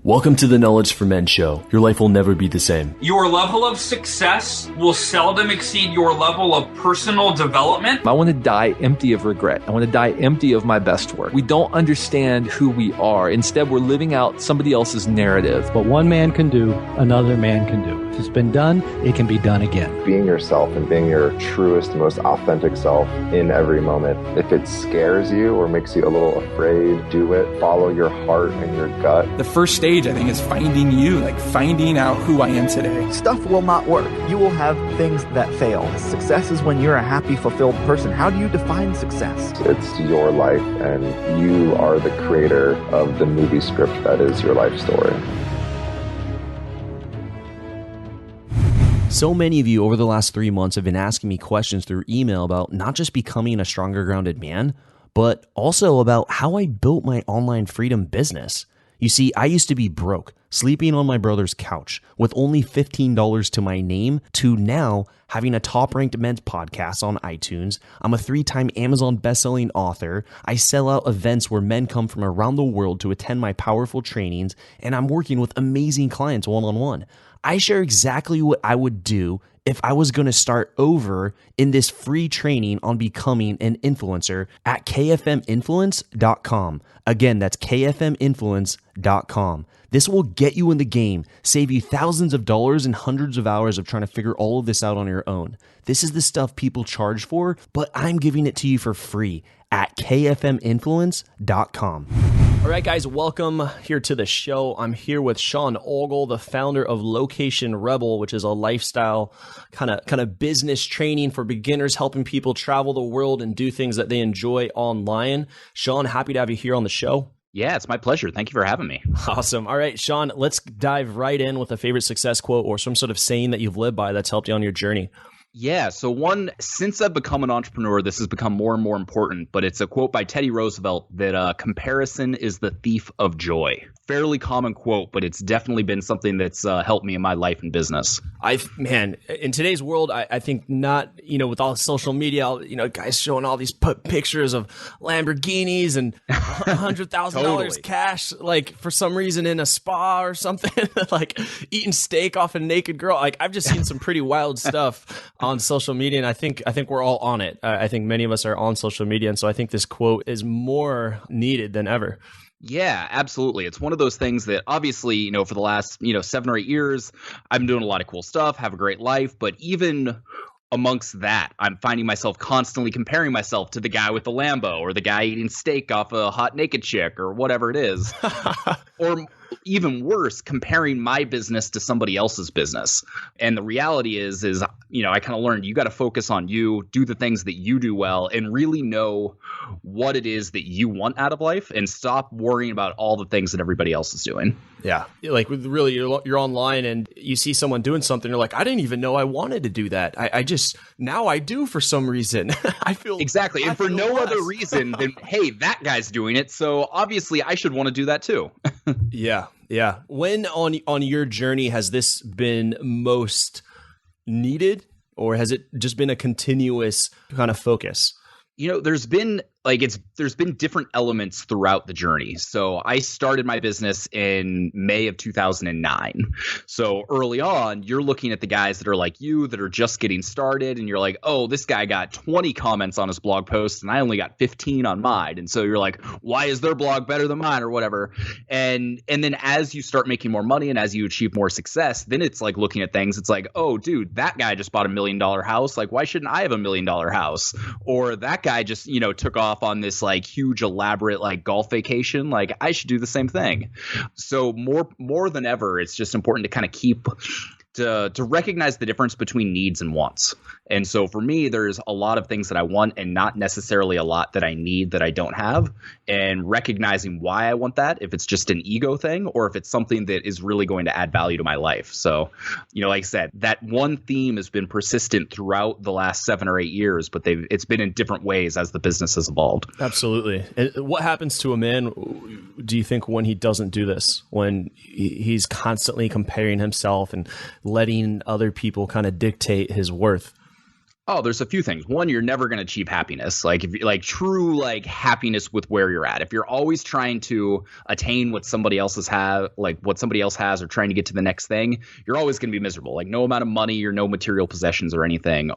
Welcome to the Knowledge for Men show. Your life will never be the same. Your level of success will seldom exceed your level of personal development. I want to die empty of regret. I want to die empty of my best work. We don't understand who we are. Instead, we're living out somebody else's narrative. What one man can do, another man can do. If it's been done, it can be done again. Being yourself and being your truest, most authentic self in every moment. If it scares you or makes you a little afraid, do it. Follow your heart and your gut. The first stage, I think, is finding you, like finding out who I am today. Stuff will not work. You will have things that fail. Success is when you're a happy, fulfilled person. How do you define success? It's your life, and you are the creator of the movie script that is your life story. So many of you over the last 3 months have been asking me questions through email about not just becoming a stronger grounded man, but also about how I built my online freedom business. You see, I used to be broke, sleeping on my brother's couch with only $15 to my name, to now having a top-ranked men's podcast on iTunes. I'm a 3-time Amazon best-selling author. I sell out events where men come from around the world to attend my powerful trainings, and I'm working with amazing clients one-on-one. I share exactly what I would do if I was going to start over in this free training on becoming an influencer at kfminfluence.com. Again, that's kfminfluence.com. This will get you in the game, save you thousands of dollars and hundreds of hours of trying to figure all of this out on your own. This is the stuff people charge for, but I'm giving it to you for free at kfminfluence.com. All right, guys, welcome here to the show. I'm here with Sean Ogle, the founder of Location Rebel, which is a lifestyle kind of business training for beginners, helping people travel the world and do things that they enjoy online. Sean, happy to have you here on the show. Yeah, it's my pleasure. Thank you for having me. Awesome. All right, Sean, let's dive right in with a favorite success quote or some sort of saying that you've lived by that's helped you on your journey. Yeah, so since I've become an entrepreneur, this has become more and more important, but it's a quote by Teddy Roosevelt that comparison is the thief of joy. Fairly common quote, but it's definitely been something that's helped me in my life and business. Man, in today's world, I think not, with all social media, guys showing all these pictures of Lamborghinis and $100,000 Totally. cash, like for some reason in a spa or something, like eating steak off a naked girl. Like I've just seen some pretty wild stuff on social media, and I think we're all on it. I think many of us are on social media, and so I think this quote is more needed than ever. Yeah, absolutely. It's one of those things that obviously, for the last, 7 or 8 years, I've been doing a lot of cool stuff, have a great life, but even amongst that, I'm finding myself constantly comparing myself to the guy with the Lambo or the guy eating steak off a hot naked chick or whatever it is. Or even worse, comparing my business to somebody else's business. And the reality is I kind of learned you got to focus on you, do the things that you do well, and really know what it is that you want out of life and stop worrying about all the things that everybody else is doing. Yeah. Like really, you're online and you see someone doing something. You're like, I didn't even know I wanted to do that. Now I do for some reason. I feel exactly. And for no other reason than, hey, that guy's doing it. So obviously I should want to do that too. Yeah. Yeah. When on your journey has this been most needed, or has it just been a continuous kind of focus? There's been different elements throughout the journey. So I started my business in May of 2009. So early on, you're looking at the guys that are like you, that are just getting started, and you're like, oh, this guy got 20 comments on his blog post and I only got 15 on mine. And so you're like, why is their blog better than mine or whatever? And then as you start making more money and as you achieve more success, then it's like looking at things. It's like, oh, dude, that guy just bought $1 million house. Like, why shouldn't I have $1 million house? Or that guy just, took off on this like huge elaborate like golf vacation. Like I should do the same thing. So more than ever, it's just important to kind of keep to recognize the difference between needs and wants. And so for me, there's a lot of things that I want and not necessarily a lot that I need that I don't have, and recognizing why I want that, if it's just an ego thing or if it's something that is really going to add value to my life. So, like I said, that one theme has been persistent throughout the last 7 or 8 years, but it's been in different ways as the business has evolved. Absolutely. And what happens to a man, do you think, when he doesn't do this, when he's constantly comparing himself and letting other people kind of dictate his worth? Oh, there's a few things. One, you're never going to achieve happiness. Like if you like true like happiness with where you're at. If you're always trying to attain what somebody else has or trying to get to the next thing, you're always going to be miserable. Like no amount of money or no material possessions or anything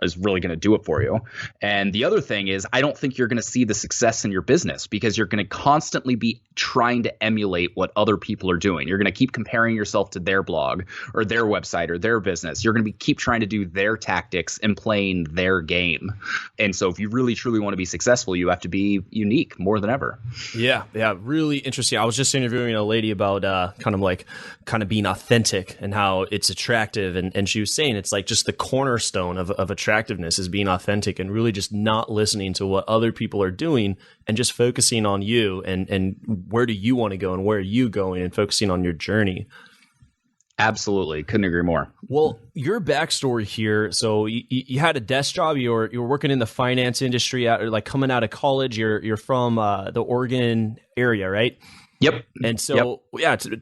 is really going to do it for you. And the other thing is, I don't think you're going to see the success in your business because you're going to constantly be trying to emulate what other people are doing. You're going to keep comparing yourself to their blog or their website or their business. You're going to keep trying to do their tactics and playing their game. And so if you really truly want to be successful, you have to be unique more than ever. Yeah, really interesting. I was just interviewing a lady about kind of being authentic and how it's attractive, and she was saying it's like just the cornerstone of attractiveness is being authentic and really just not listening to what other people are doing and just focusing on you and where do you want to go and where are you going and focusing on your journey. Absolutely. Couldn't agree more. Well, your backstory here. So you had a desk job. You were working in the finance industry, like coming out of college. You're from the Oregon area, right? Yep. And so,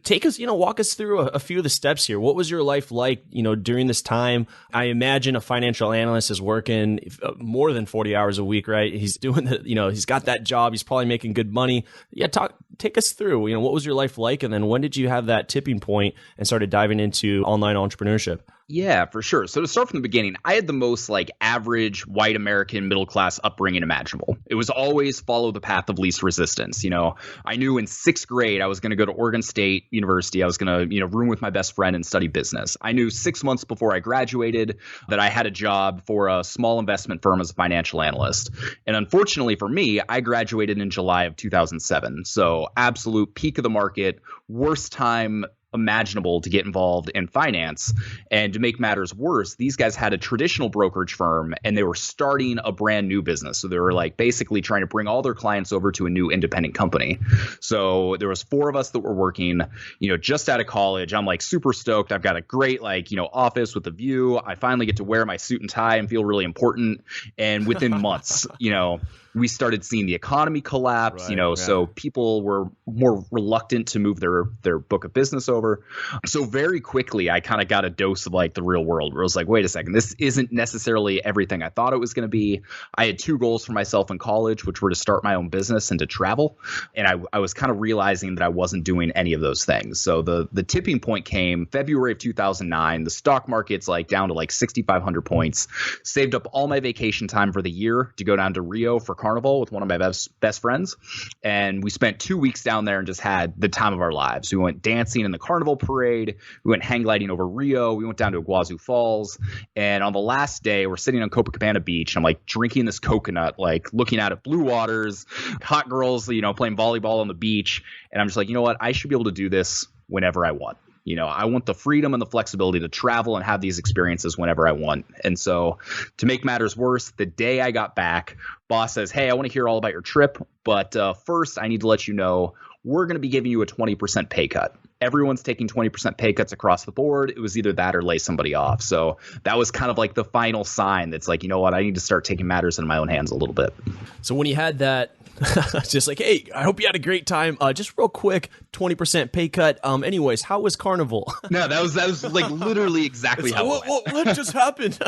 take us, walk us through a few of the steps here. What was your life like, during this time? I imagine a financial analyst is working more than 40 hours a week, right? He's doing he's got that job. He's probably making good money. Yeah. Take us through, what was your life like? And then when did you have that tipping point and started diving into online entrepreneurship? Yeah, for sure. So to start from the beginning, I had the most like average white American middle class upbringing imaginable. It was always follow the path of least resistance. I knew in sixth grade I was going to go to Oregon State University. I was going to, room with my best friend and study business. I knew 6 months before I graduated that I had a job for a small investment firm as a financial analyst. And unfortunately for me, I graduated in July of 2007. So absolute peak of the market, worst time imaginable to get involved in finance. And to make matters worse, these guys had a traditional brokerage firm and they were starting a brand new business. So they were like basically trying to bring all their clients over to a new independent company. So there was 4 of us that were working, just out of college. I'm like super stoked. I've got a great office with a view. I finally get to wear my suit and tie and feel really important. And within months, we started seeing the economy collapse, so people were more reluctant to move their book of business over. So very quickly, I kind of got a dose of like the real world where I was like, wait a second, this isn't necessarily everything I thought it was going to be. I had 2 goals for myself in college, which were to start my own business and to travel. And I was kind of realizing that I wasn't doing any of those things. So the tipping point came February of 2009. The stock market's like down to like 6,500 points. Saved up all my vacation time for the year to go down to Rio for Carnival with one of my best friends. And we spent 2 weeks down there and just had the time of our lives. We went dancing in the Carnival parade. We went hang gliding over Rio. We went down to Iguazu Falls. And on the last day, we're sitting on Copacabana Beach. And I'm like drinking this coconut, like looking out at blue waters, hot girls, playing volleyball on the beach. And I'm just like, you know what? I should be able to do this whenever I want. I want the freedom and the flexibility to travel and have these experiences whenever I want. And so to make matters worse, the day I got back, boss says, hey, I want to hear all about your trip. But first, I need to let you know we're going to be giving you a 20% pay cut. Everyone's taking 20% pay cuts across the board. It was either that or lay somebody off. So that was kind of like the final sign that's like, you know what, I need to start taking matters into my own hands a little bit. So when you had that, just like, hey, I hope you had a great time. Just real quick, 20% pay cut. Anyways, how was Carnival? No, that was like literally exactly how it went. What just happened?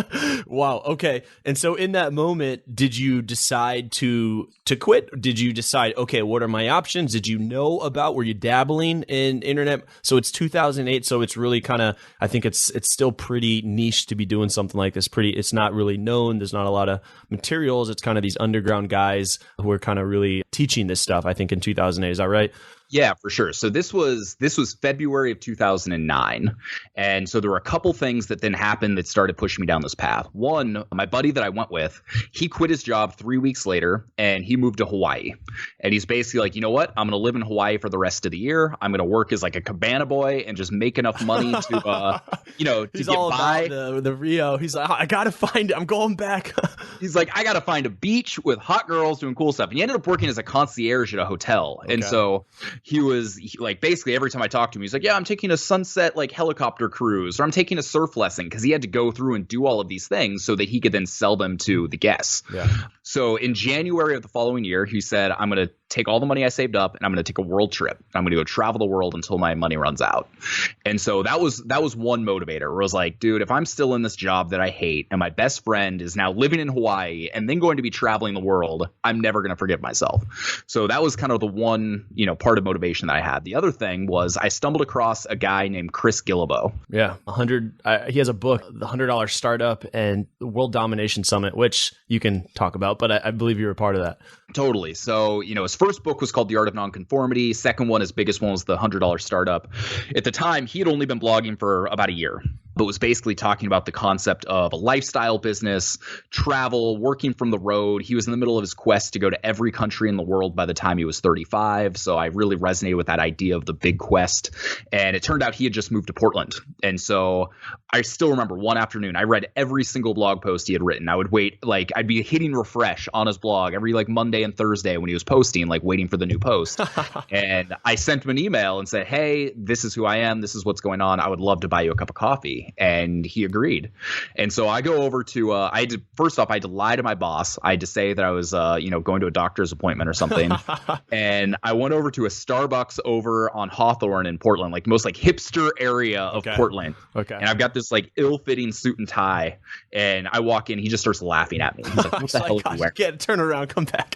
Wow. Okay. And so in that moment, did you decide to quit? Did you decide, okay, what are my options? Did you know about, were you dabbling in internet? So it's 2008. So it's really kind of, I think it's still pretty niche to be doing something like this. It's not really known. There's not a lot of materials. It's kind of these underground guys who are kind of really teaching this stuff, I think, in 2008. Is that right? Yeah, for sure. So this was February of 2009. And so there were a couple things that then happened that started pushing me down this path. One, my buddy that I went with, he quit his job 3 weeks later and he moved to Hawaii. And he's basically like, you know what? I'm going to live in Hawaii for the rest of the year. I'm going to work as like a cabana boy and just make enough money to, to he's get all by. About the Rio. He's like, I got to find it. I'm going back. He's like, I got to find a beach with hot girls doing cool stuff. And he ended up working as a concierge at a hotel. Okay. And so he was like, basically every time I talked to him, he's like, yeah, I'm taking a sunset like helicopter cruise, or I'm taking a surf lesson, because he had to go through and do all of these things so that he could then sell them to the guests. Yeah. So in January of the following year, he said, I'm going to take all the money I saved up and I'm going to take a world trip. I'm going to go travel the world until my money runs out. And so that was one motivator where I was like, dude, if I'm still in this job that I hate and my best friend is now living in Hawaii and then going to be traveling the world, I'm never going to forgive myself. So that was kind of the one, part of motivation that I had. The other thing was I stumbled across a guy named Chris Guillebeau. Yeah. He has a book, The $100 Startup and the World Domination Summit, which you can talk about, but I believe you were a part of that. Totally. So, his first book was called The Art of Nonconformity. Second one, his biggest one, was The $100 Startup. At the time, he had only been blogging for about a year, but was basically talking about the concept of a lifestyle business, travel, working from the road. He was in the middle of his quest to go to every country in the world by the time he was 35. So I really resonated with that idea of the big quest. And it turned out he had just moved to Portland. And so I still remember one afternoon, I read every single blog post he had written. I would wait, I'd be hitting refresh on his blog every Monday and Thursday when he was posting, waiting for the new post. And I sent him an email and said, hey, this is who I am. This is what's going on. I would love to buy you a cup of coffee. And he agreed. And so I go over to, first off, I had to lie to my boss. I had to say that I was, going to a doctor's appointment or something. And I went over to a Starbucks over on Hawthorne in Portland, most hipster area of Portland. Okay. And I've got this ill-fitting suit and tie. And I walk in, he just starts laughing at me. He's like, what the hell are you wearing? Get turn around, come back.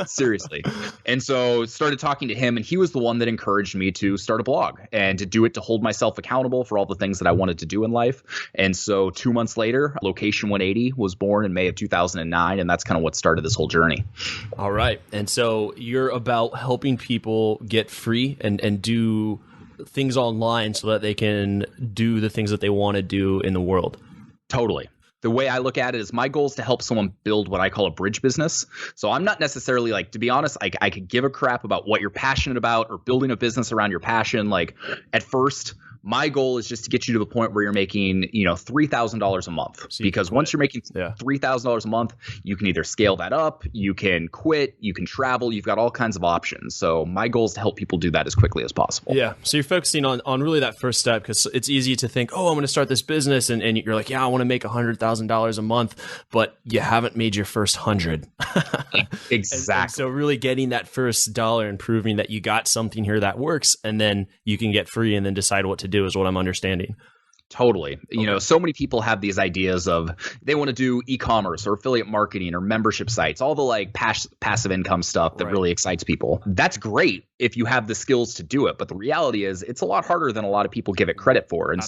Seriously. And so started talking to him, and he was the one that encouraged me to start a blog and to do it to hold myself accountable for all the things that I wanted to do in life. And so 2 months later, Location 180 was born in May of 2009, and that's kind of what started this whole journey. All right. And so you're about helping people get free and do things online so that they can do the things that they want to do in the world. Totally. The way I look at it is my goal is to help someone build what I call a bridge business. So I'm not necessarily to be honest, I could give a crap about what you're passionate about or building a business around your passion. At first, my goal is just to get you to the point where you're making, $3,000 a month. Because once you're making $3,000 a month, you can either scale that up, you can quit, you can travel, you've got all kinds of options. So my goal is to help people do that as quickly as possible. Yeah. So you're focusing on really that first step, because it's easy to think, oh, I'm going to start this business. And you're like, yeah, I want to make $100,000 a month, but you haven't made your first 100. Exactly. And so really getting that first dollar and proving that you got something here that works, and then you can get free and then decide what to do is what I'm understanding. Totally. So many people have these ideas of they want to do e-commerce or affiliate marketing or membership sites, all the passive income stuff that really excites people. That's great if you have the skills to do it. But the reality is it's a lot harder than a lot of people give it credit for. And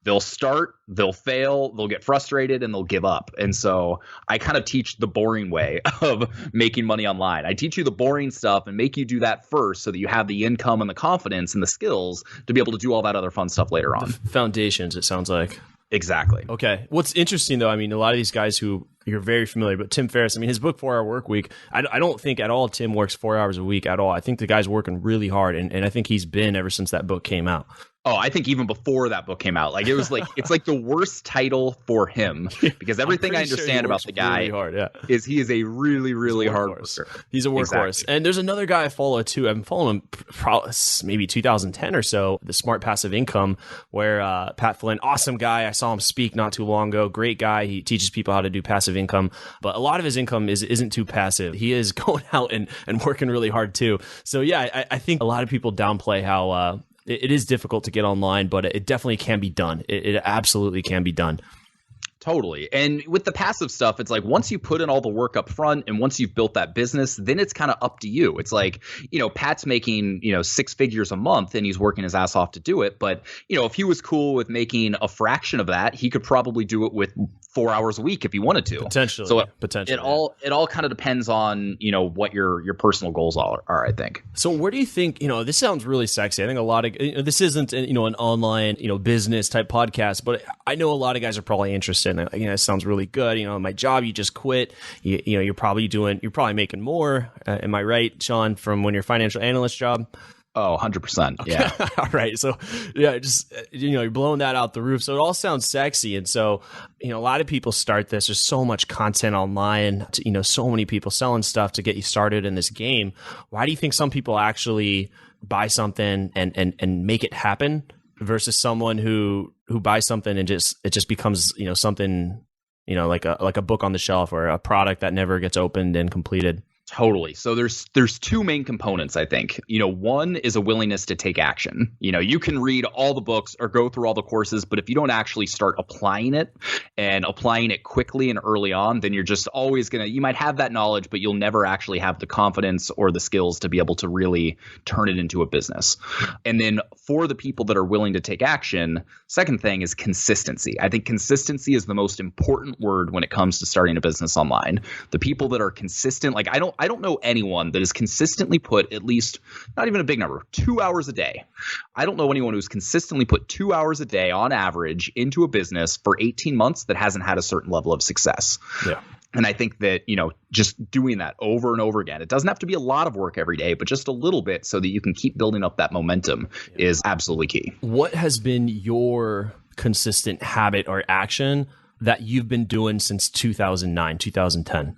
they'll start, they'll fail, they'll get frustrated, and they'll give up. And so I kind of teach the boring way of making money online. I teach you the boring stuff and make you do that first so that you have the income and the confidence and the skills to be able to do all that other fun stuff later on. The foundations, it sounds like. Exactly. Okay. What's interesting, though, a lot of these guys who you're very familiar, but Tim Ferriss, his book, 4 Hour Work Week, I don't think at all Tim works 4 hours a week at all. I think the guy's working really hard, and I think he's been ever since that book came out. Oh, I think even before that book came out, it was it's the worst title for him, because everything I understand about the guy really hard, is he is a really, really hard worker. He's a workhorse. Exactly. And there's another guy I follow too. I've been following him probably maybe 2010 or so, The Smart Passive Income, where Pat Flynn, awesome guy. I saw him speak not too long ago. Great guy. He teaches people how to do passive income, but a lot of his income isn't too passive. He is going out and working really hard too. So yeah, I think a lot of people downplay how it is difficult to get online, but it definitely can be done. It absolutely can be done. Totally. And with the passive stuff, it's once you put in all the work up front and once you've built that business, then it's kind of up to you. It's Pat's making, 6 figures a month and he's working his ass off to do it. But, if he was cool with making a fraction of that, he could probably do it with 4 hours a week if he wanted to. Potentially. So potentially. It all kind of depends on, what your personal goals are, I think. So where do you think, this sounds really sexy. I think a lot of, this isn't, an online, business type podcast, but I know a lot of guys are probably interested. It sounds really good. My job, you just quit. You're probably making more. Am I right, Sean, from when your financial analyst job? Oh, 100%. Okay. Yeah. All right. So yeah, just, you're blowing that out the roof. So it all sounds sexy. And so, a lot of people start this. There's so much content online, so many people selling stuff to get you started in this game. Why do you think some people actually buy something and make it happen versus someone who buys something and it just becomes, something, like a book on the shelf or a product that never gets opened and completed? Totally. So there's two main components, I think. One is a willingness to take action. You can read all the books or go through all the courses, but if you don't actually start applying it and applying it quickly and early on, then you're just always you might have that knowledge, but you'll never actually have the confidence or the skills to be able to really turn it into a business. And then for the people that are willing to take action, second thing is consistency. I think consistency is the most important word when it comes to starting a business online. The people that are consistent, like I don't know anyone that has consistently put at least, not even a big number, 2 hours a day. I don't know anyone who's consistently put 2 hours a day on average into a business for 18 months that hasn't had a certain level of success. Yeah. And I think that, just doing that over and over again, it doesn't have to be a lot of work every day, but just a little bit so that you can keep building up that momentum is absolutely key. What has been your consistent habit or action that you've been doing since 2009, 2010?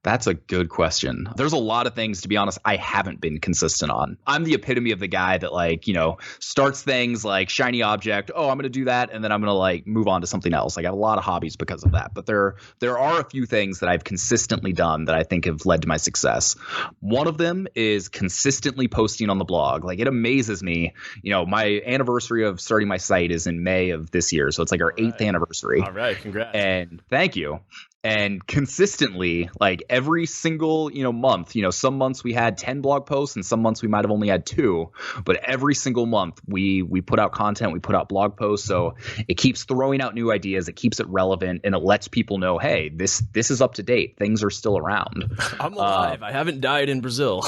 That's a good question. There's a lot of things, to be honest, I haven't been consistent on. I'm the epitome of the guy that starts things like shiny object. Oh, I'm going to do that. And then I'm going to move on to something else. I got a lot of hobbies because of that. But there are a few things that I've consistently done that I think have led to my success. One of them is consistently posting on the blog. It amazes me. My anniversary of starting my site is in May of this year. So it's our 8th anniversary. All right. Congrats. And thank you. And consistently, every single, month, some months we had 10 blog posts and some months we might have only had 2, but every single month we put out content, we put out blog posts. So it keeps throwing out new ideas. It keeps it relevant and it lets people know, hey, this is up to date. Things are still around. I'm alive. I haven't died in Brazil.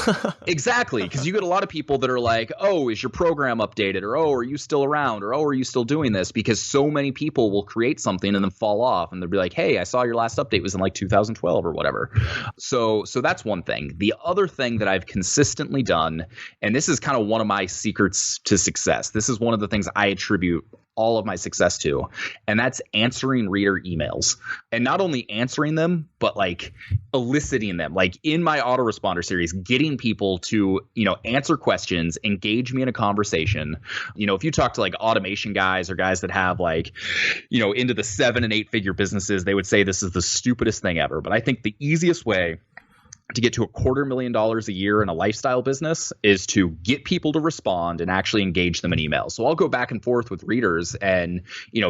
Exactly. Because you get a lot of people that are like, oh, is your program updated? Or, oh, are you still around? Or, oh, are you still doing this? Because so many people will create something and then fall off and they'll be like, hey, I saw your last update was in 2012 or whatever. So that's one thing. The other thing that I've consistently done, and this is kind of one of my secrets to success. This is one of the things I attribute all of my success to, and that's answering reader emails. And not only answering them, but eliciting them. In my autoresponder series, getting people to, answer questions, engage me in a conversation. If you talk to automation guys or guys that have into the 7 and 8 figure businesses, they would say this is the stupidest thing ever. But I think the easiest way to get to $250,000 a year in a lifestyle business is to get people to respond and actually engage them in emails. So I'll go back and forth with readers and,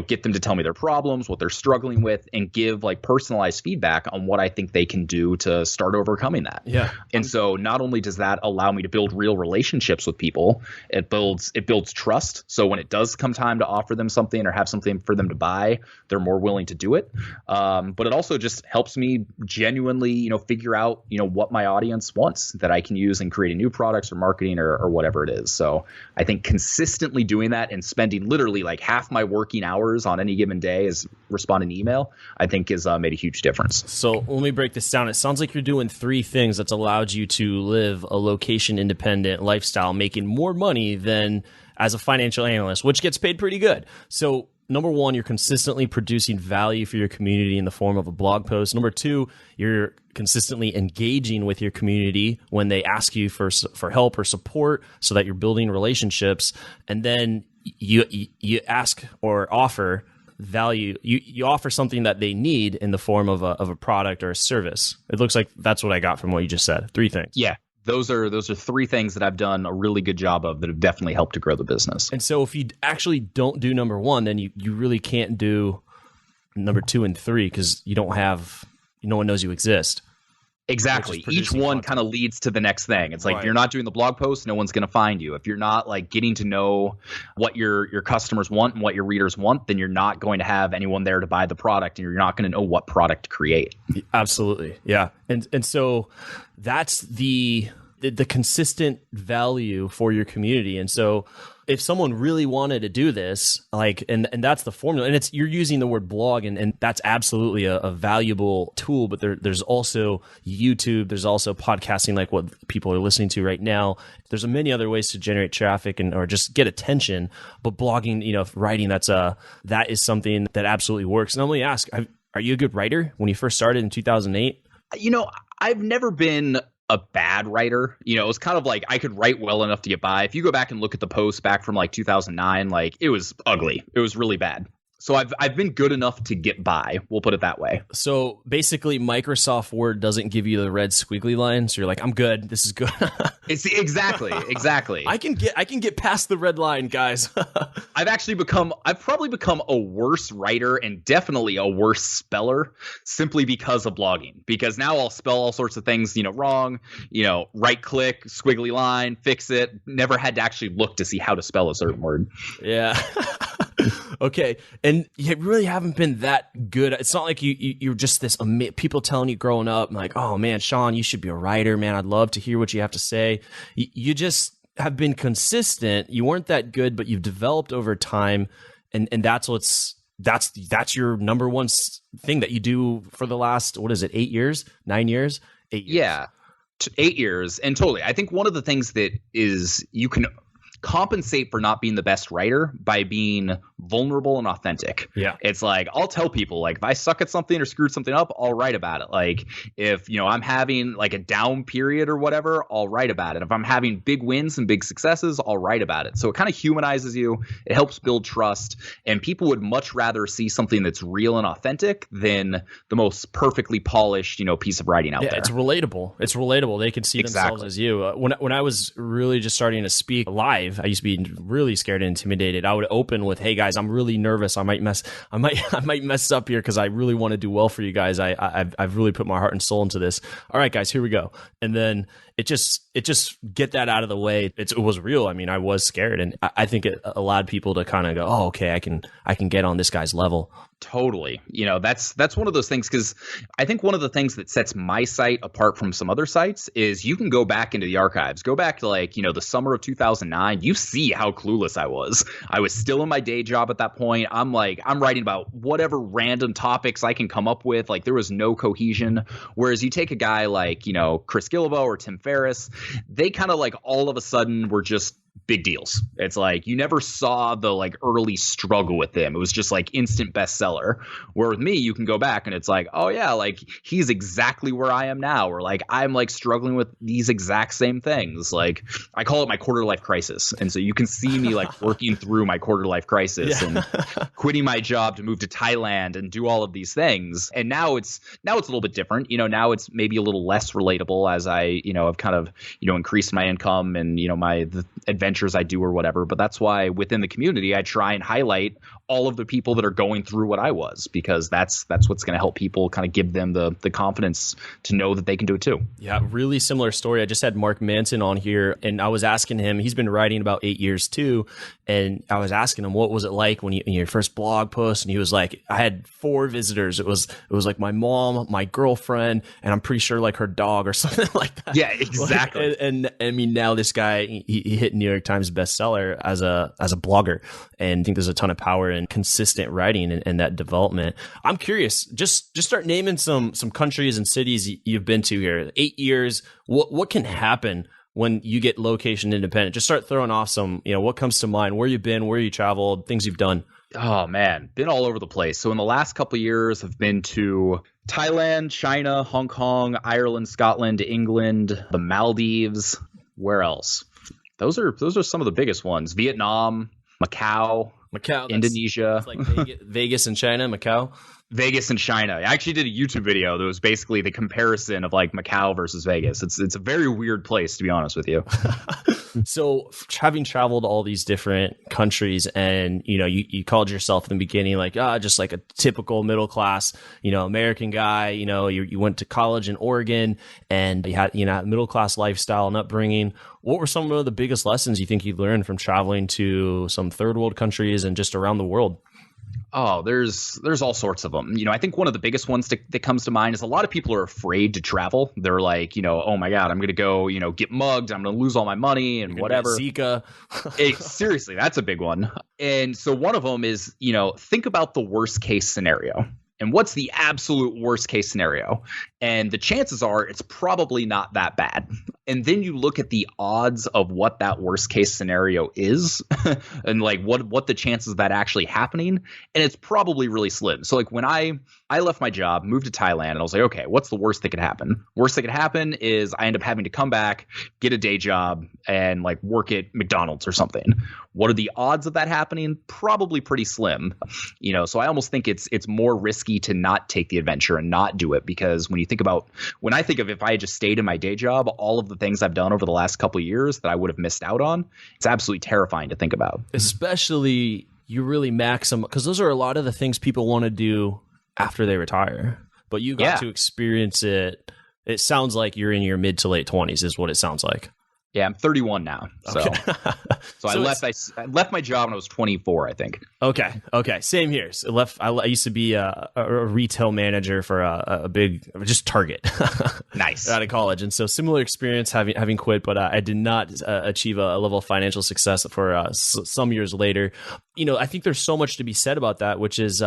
get them to tell me their problems, what they're struggling with, and give personalized feedback on what I think they can do to start overcoming that. Yeah. And so not only does that allow me to build real relationships with people, it builds trust. So when it does come time to offer them something or have something for them to buy, they're more willing to do it. But it also just helps me genuinely, figure out, what my audience wants that I can use in creating new products or marketing or whatever it is. So I think consistently doing that and spending literally half my working hours on any given day is responding to email, I think has made a huge difference. So let me break this down. It sounds like you're doing 3 things that's allowed you to live a location independent lifestyle, making more money than as a financial analyst, which gets paid pretty good. So number 1, you're consistently producing value for your community in the form of a blog post. Number 2, you're consistently engaging with your community when they ask you for help or support so that you're building relationships. And then you ask or offer value. You offer something that they need in the form of a product or a service. It looks like that's what I got from what you just said. 3 things. Yeah. Those are 3 things that I've done a really good job of that have definitely helped to grow the business. And so if you actually don't do number 1, then you really can't do number 2 and 3 because no one knows you exist. Exactly. Each one kind of leads to the next thing. It's if you're not doing the blog post, no one's going to find you. If you're not getting to know what your customers want and what your readers want, then you're not going to have anyone there to buy the product and you're not going to know what product to create. Absolutely. Yeah. And so that's the consistent value for your community. And so if someone really wanted to do this, and that's the formula, and you're using the word blog, and that's absolutely a valuable tool, but there's also YouTube, there's also podcasting, like what people are listening to right now. There's many other ways to generate traffic or just get attention, but blogging, writing, that is something that absolutely works. And I'm going to ask, are you a good writer when you first started in 2008? I've never been a bad writer. It was kind of I could write well enough to get by. If you go back and look at the posts back from 2009, it was ugly. It was really bad. So I've been good enough to get by. We'll put it that way. So basically, Microsoft Word doesn't give you the red squiggly line, so you're like, I'm good. This is good. It's exactly. I can get past the red line, guys. I've probably become a worse writer and definitely a worse speller simply because of blogging. Because now I'll spell all sorts of things, wrong. Right click, squiggly line, fix it. Never had to actually look to see how to spell a certain word. Yeah. Okay, and you really haven't been that good. It's not like you're just this people telling you growing up, like, oh man, Sean, you should be a writer, man. I'd love to hear what you have to say. You just have been consistent. You weren't that good, but you've developed over time, and that's your number one thing that you do for the last, what is it, 8 years, 9 years, 8 years? Yeah, 8 years, and totally. I think one of the things that is you can compensate for not being the best writer by being vulnerable and authentic. Yeah. It's like, I'll tell people, like, if I suck at something or screwed something up, I'll write about it. Like, if, I'm having like a down period or whatever, I'll write about it. If I'm having big wins and big successes, I'll write about it. So it kind of humanizes you. It helps build trust. And people would much rather see something that's real and authentic than the most perfectly polished, piece of writing out there. It's relatable. It's relatable. They can see themselves as you. When I was really just starting to speak live, I used to be really scared and intimidated. I would open with, "Hey guys, I'm really nervous. I might mess up here because I really want to do well for you guys. I've really put my heart and soul into this. All right, guys, here we go." And then it just get that out of the way. It was real. I mean, I was scared, and I think it allowed people to kind of go, "Oh, okay, I can get on this guy's level." Totally. That's one of those things, because I think one of the things that sets my site apart from some other sites is you can go back into the archives, go back to the summer of 2009. You see how clueless I was. I was still in my day job at that point. I'm writing about whatever random topics I can come up with. Like, there was no cohesion. Whereas you take a guy like, Chris Guillebeau or Tim Ferriss, they kind of all of a sudden were just big deals. It's like you never saw the early struggle with them. It was just instant bestseller. Where with me, you can go back and it's like, oh yeah, he's exactly where I am now, or I'm struggling with these exact same things. I call it my quarter life crisis. And so you can see me working through my quarter life crisis and quitting my job to move to Thailand and do all of these things. And now it's a little bit different. Now it's maybe a little less relatable as I, have kind of, increased my income and, the adventures I do or whatever. But that's why within the community, I try and highlight all of the people that are going through what I was, because that's what's going to help people kind of give them the confidence to know that they can do it too. Yeah, really similar story. I just had Mark Manson on here, and I was asking him, he's been writing about 8 years too, and I was asking him, what was it like when your first blog post? And he was like, I had 4 visitors. It was like my mom, my girlfriend, and I'm pretty sure her dog or something like that. Yeah, exactly. And I mean, now this guy, he hit New York Times bestseller as a blogger, and I think there's a ton of power in consistent writing and that development. I'm curious, just start naming some countries and cities you've been to here. 8 years. What can happen when you get location independent? Just start throwing off some, what comes to mind, where you've been, where you traveled, things you've done. Oh man, been all over the place. So in the last couple of years, I've been to Thailand, China, Hong Kong, Ireland, Scotland, England, the Maldives. Where else? Those are some of the biggest ones. Vietnam, Macau, Indonesia. It's like Vegas and China, Macau. Vegas and China. I actually did a YouTube video that was basically the comparison of Macau versus Vegas. It's a very weird place, to be honest with you. So having traveled all these different countries, and you called yourself in the beginning just like a typical middle class American guy. You went to college in Oregon, and you had middle class lifestyle and upbringing. What were some of the biggest lessons you think you learned from traveling to some third world countries and just around the world? Oh, there's all sorts of them. I think one of the biggest ones that comes to mind is a lot of people are afraid to travel. They're like, oh my God, I'm going to go, get mugged. I'm going to lose all my money and whatever. Zika. Seriously, that's a big one. And so one of them is, think about the worst case scenario. And what's the absolute worst case scenario? And the chances are it's probably not that bad. And then you look at the odds of what that worst case scenario is and like what the chances of that actually happening. And it's probably really slim. So like when I left my job, moved to Thailand, and I was like, okay, what's the worst that could happen? Worst that could happen is I end up having to come back, get a day job, and like work at McDonald's or something. What are the odds of that happening? Probably pretty slim. So I almost think it's more risky to not take the adventure and not do it, because when I think of if I had just stayed in my day job, all of the things I've done over the last couple of years that I would have missed out on, it's absolutely terrifying to think about. Especially you really maximize, because those are a lot of the things people want to do after they retire. But you got to experience it. It sounds like you're in your mid to late 20s is what it sounds like. Yeah, I'm 31 now. So, okay. I left my job when I was 24, I think. Okay. Same here. So I used to be a retail manager for a big, just Target. Nice. Out of college. And so similar experience having quit, but I did not achieve a level of financial success for some years later. I think there's so much to be said about that, which is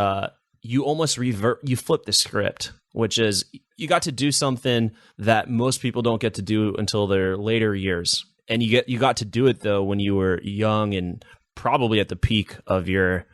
you almost you flip the script, which is you got to do something that most people don't get to do until their later years. And you got to do it though when you were young and probably at the peak of your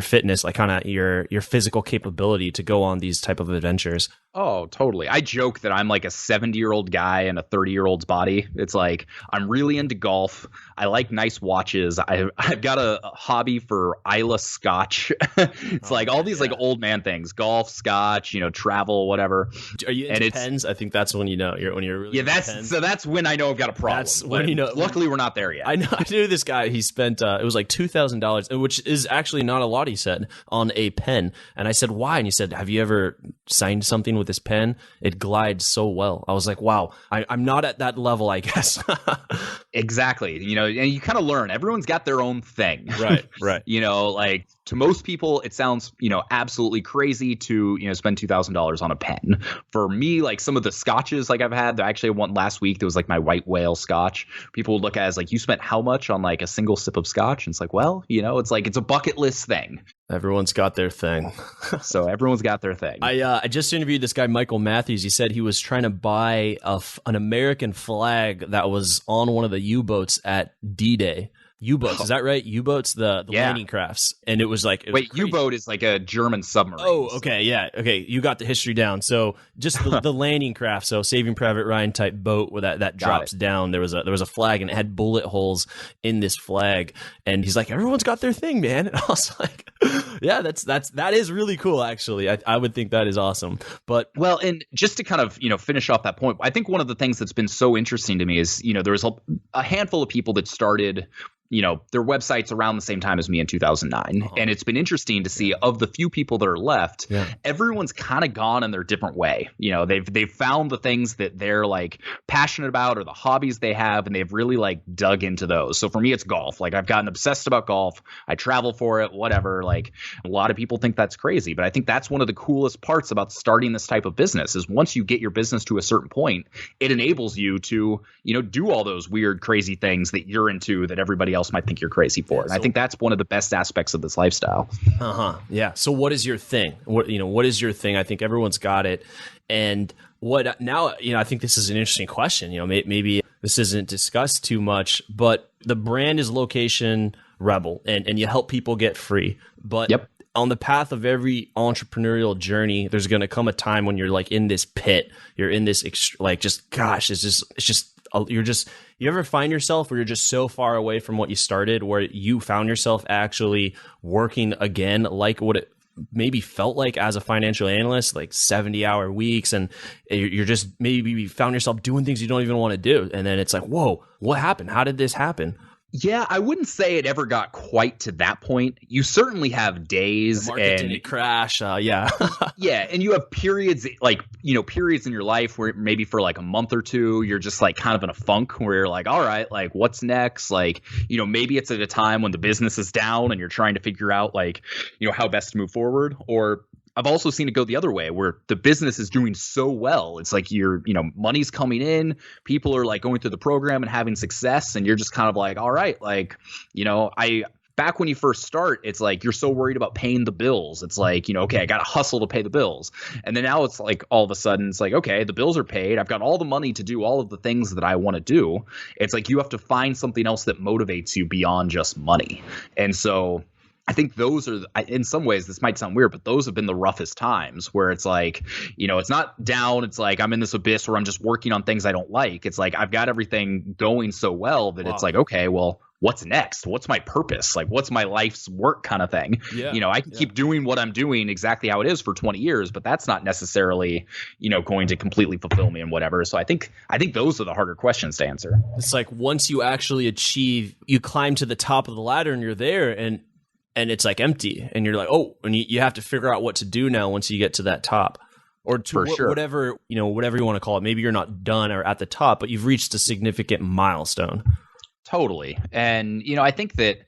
fitness, like kind of your physical capability to go on these type of adventures. Oh, totally. I joke that I'm like a 70-year-old guy in a 30-year-old's body. It's like I'm really into golf. I like nice watches. I've got a hobby for Isla Scotch. It's like all these like old man things: golf, Scotch, travel, whatever. Are you into pens? I think that's when you're really that's when I know I've got a problem. That's when Luckily, we're not there yet. I knew this guy. He spent it was like $2,000, which is actually not a lot. He said on a pen, and I said why, and he said, "Have you ever signed something with this pen? It glides so well." I was like, wow, I'm not at that level, I guess. Exactly. And you kind of learn everyone's got their own thing. Right. Like to most people, it sounds, absolutely crazy to, spend $2,000 on a pen. For me, like some of the scotches like I've had, actually one last week, there was like my white whale scotch. People would look at it as like, you spent how much on like a single sip of scotch? And it's like, well, it's like, it's a bucket list thing. Everyone's got their thing. So everyone's got their thing. I just interviewed this guy, Michael Matthews. He said he was trying to buy an American flag that was on one of the U-boats at D-Day. U-boats, is that right? U-boats, the landing crafts. And it was like... Wait, U-boat is like a German submarine. Oh, okay, yeah. Okay, you got the history down. So just the landing craft, so Saving Private Ryan type boat where that drops down. There was a flag and it had bullet holes in this flag. And he's like, everyone's got their thing, man. And I was like, yeah, that is really cool, actually. I would think that is awesome. But well, and just to kind of, finish off that point, I think one of the things that's been so interesting to me is, there was a handful of people that started their websites around the same time as me in 2009. Uh-huh. And it's been interesting to see of the few people that are left, everyone's kind of gone in their different way. They've found the things that they're like passionate about or the hobbies they have, and they've really like dug into those. So for me, it's golf. Like I've gotten obsessed about golf. I travel for it, whatever. Like a lot of people think that's crazy, but I think that's one of the coolest parts about starting this type of business is once you get your business to a certain point, it enables you to, do all those weird, crazy things that you're into that everybody else might think you're crazy for. And I think that's one of the best aspects of this lifestyle. Yeah. So what is your thing? What is your thing? I think everyone's got it. And what now, I think this is an interesting question. Maybe this isn't discussed too much, but the brand is Location Rebel and you help people get free. But on the path of every entrepreneurial journey, there's going to come a time when you're like in this pit, you're in this, you ever find yourself where you're just so far away from what you started, where you found yourself actually working again, like what it maybe felt like as a financial analyst, like 70-hour weeks, and you're just maybe found yourself doing things you don't even want to do. And then it's like, whoa, what happened? How did this happen? Yeah, I wouldn't say it ever got quite to that point. You certainly have days the market and didn't crash. Yeah, and you have periods periods in your life where maybe for like a month or two, you're just like kind of in a funk where you're like, all right, like what's next? Like, maybe it's at a time when the business is down and you're trying to figure out like, how best to move forward. Or I've also seen it go the other way where the business is doing so well. It's like money's coming in, people are like going through the program and having success, and you're just kind of like, all right, like, back when you first start, it's like you're so worried about paying the bills. It's like, okay, I got to hustle to pay the bills. And then now it's like all of a sudden it's like, okay, the bills are paid. I've got all the money to do all of the things that I want to do. It's like you have to find something else that motivates you beyond just money. And so I think those are, in some ways, this might sound weird, but those have been the roughest times where it's like, it's not down. It's like I'm in this abyss where I'm just working on things I don't like. It's like I've got everything going so well that It's like, okay, well, what's next? What's my purpose? Like, what's my life's work kind of thing? Yeah. I can keep doing what I'm doing exactly how it is for 20 years, but that's not necessarily, going to completely fulfill me and whatever. So I think those are the harder questions to answer. It's like once you actually you climb to the top of the ladder and you're there and it's like empty and you're like, oh, and you have to figure out what to do now once you get to that top or to whatever you want to call it. Maybe you're not done or at the top, but you've reached a significant milestone. Totally. And, I think that,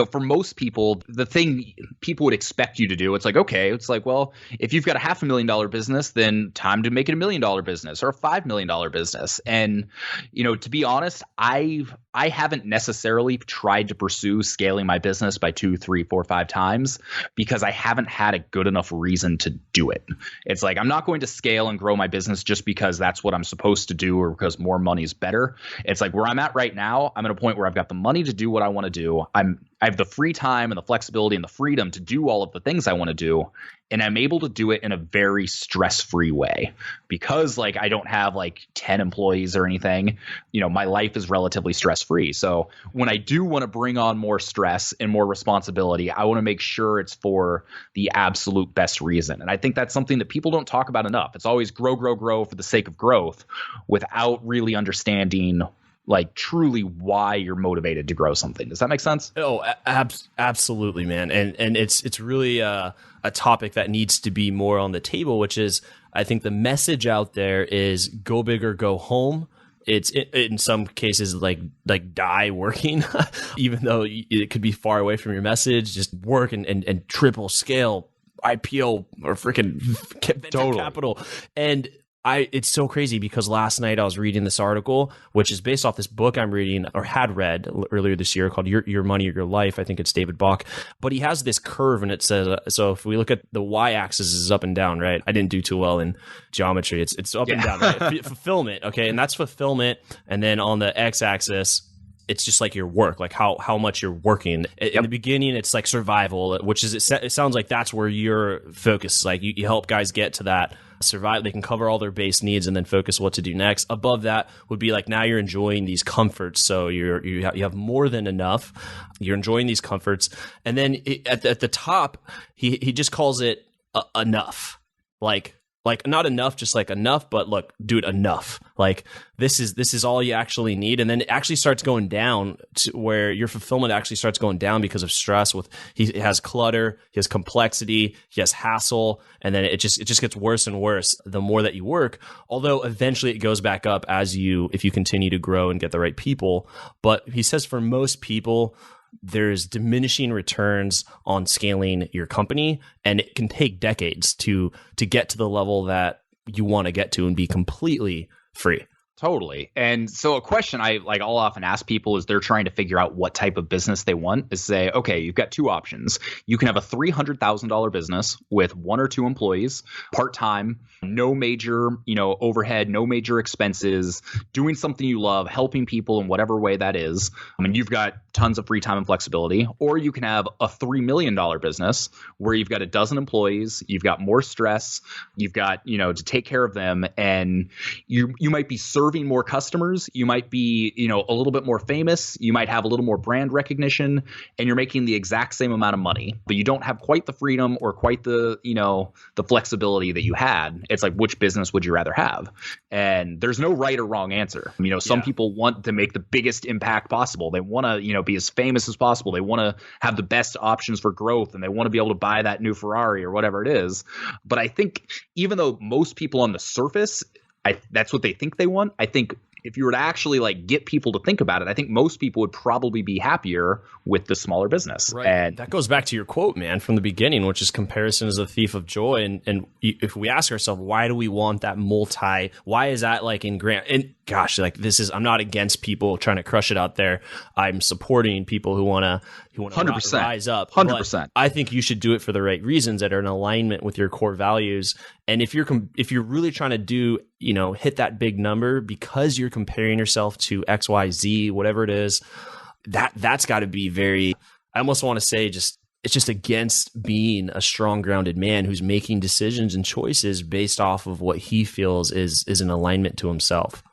for most people, the thing people would expect you to do, it's like, okay, it's like, well, if you've got a $500,000 business, then time to make it $1 million business or a $5 million business. And, to be honest, I haven't necessarily tried to pursue scaling my business by 2, 3, 4, 5 times because I haven't had a good enough reason to do it. It's like, I'm not going to scale and grow my business just because that's what I'm supposed to do or because more money is better. It's like where I'm at right now, I'm at a point where I've got the money to do what I want to do. I have the free time and the flexibility and the freedom to do all of the things I want to do. And I'm able to do it in a very stress-free way because I don't have 10 employees or anything. My life is relatively stress-free. So when I do want to bring on more stress and more responsibility, I want to make sure it's for the absolute best reason. And I think that's something that people don't talk about enough. It's always grow, grow, grow for the sake of growth without really understanding truly why you're motivated to grow something. Does that make sense? Oh, absolutely, man. And it's really a topic that needs to be more on the table, which is, I think the message out there is go big or go home. It's in some cases like die working, even though it could be far away from your message. Just work and triple scale IPO or freaking venture capital. And it's so crazy because last night I was reading this article, which is based off this book I'm reading or had read earlier this year called Your Money or Your Life. I think it's David Bach, but he has this curve and it says, so if we look at the y-axis is up and down, right? I didn't do too well in geometry. It's up and down, right? Fulfillment. Okay. And that's fulfillment. And then on the x-axis, it's just like your work, like how much you're working. In the beginning, it's like survival, which is, it sounds like that's where you're focused. Like you help guys get to that survive. They can cover all their base needs and then focus what to do next. Above that would be like, now you're enjoying these comforts. So you have more than enough. You're enjoying these comforts. And then at the top, he just calls it enough. Like not enough, just like enough, but look, dude, enough. Like this is all you actually need. And then it actually starts going down to where your fulfillment actually starts going down because of stress. He has clutter, he has complexity, he has hassle, and then it just gets worse and worse the more that you work. Although eventually it goes back up if you continue to grow and get the right people. But he says for most people, there's diminishing returns on scaling your company, and it can take decades to get to the level that you want to get to and be completely free. Totally. And so a question I'll often ask people as they're trying to figure out what type of business they want is say, okay, you've got two options. You can have a $300,000 business with 1 or 2 employees, part-time, no major, overhead, no major expenses, doing something you love, helping people in whatever way that is. I mean, you've got tons of free time and flexibility. Or you can have a $3 million business where you've got a dozen employees, you've got more stress, you've got, to take care of them, and you might be serving more customers, you might be, a little bit more famous, you might have a little more brand recognition, and you're making the exact same amount of money, but you don't have quite the freedom or quite the, the flexibility that you had. It's like, which business would you rather have? And there's no right or wrong answer. Some people want to make the biggest impact possible. They want to, be as famous as possible. They want to have the best options for growth, and they want to be able to buy that new Ferrari or whatever it is. But I think even though most people on the surface, that's what they think they want, I think if you were to actually like get people to think about it, I think most people would probably be happier with the smaller business. Right. And that goes back to your quote, man, from the beginning, which is comparison is a thief of joy. And if we ask ourselves, why do we want that why is that like in grant? And gosh, like I'm not against people trying to crush it out there. I'm supporting people who want to 100%. rise up. 100%. I think you should do it for the right reasons that are in alignment with your core values. And if you're really trying to do, hit that big number because you're comparing yourself to XYZ, whatever it is, that's got to be very, I almost want to say it's just against being a strong, grounded man who's making decisions and choices based off of what he feels is in alignment to himself.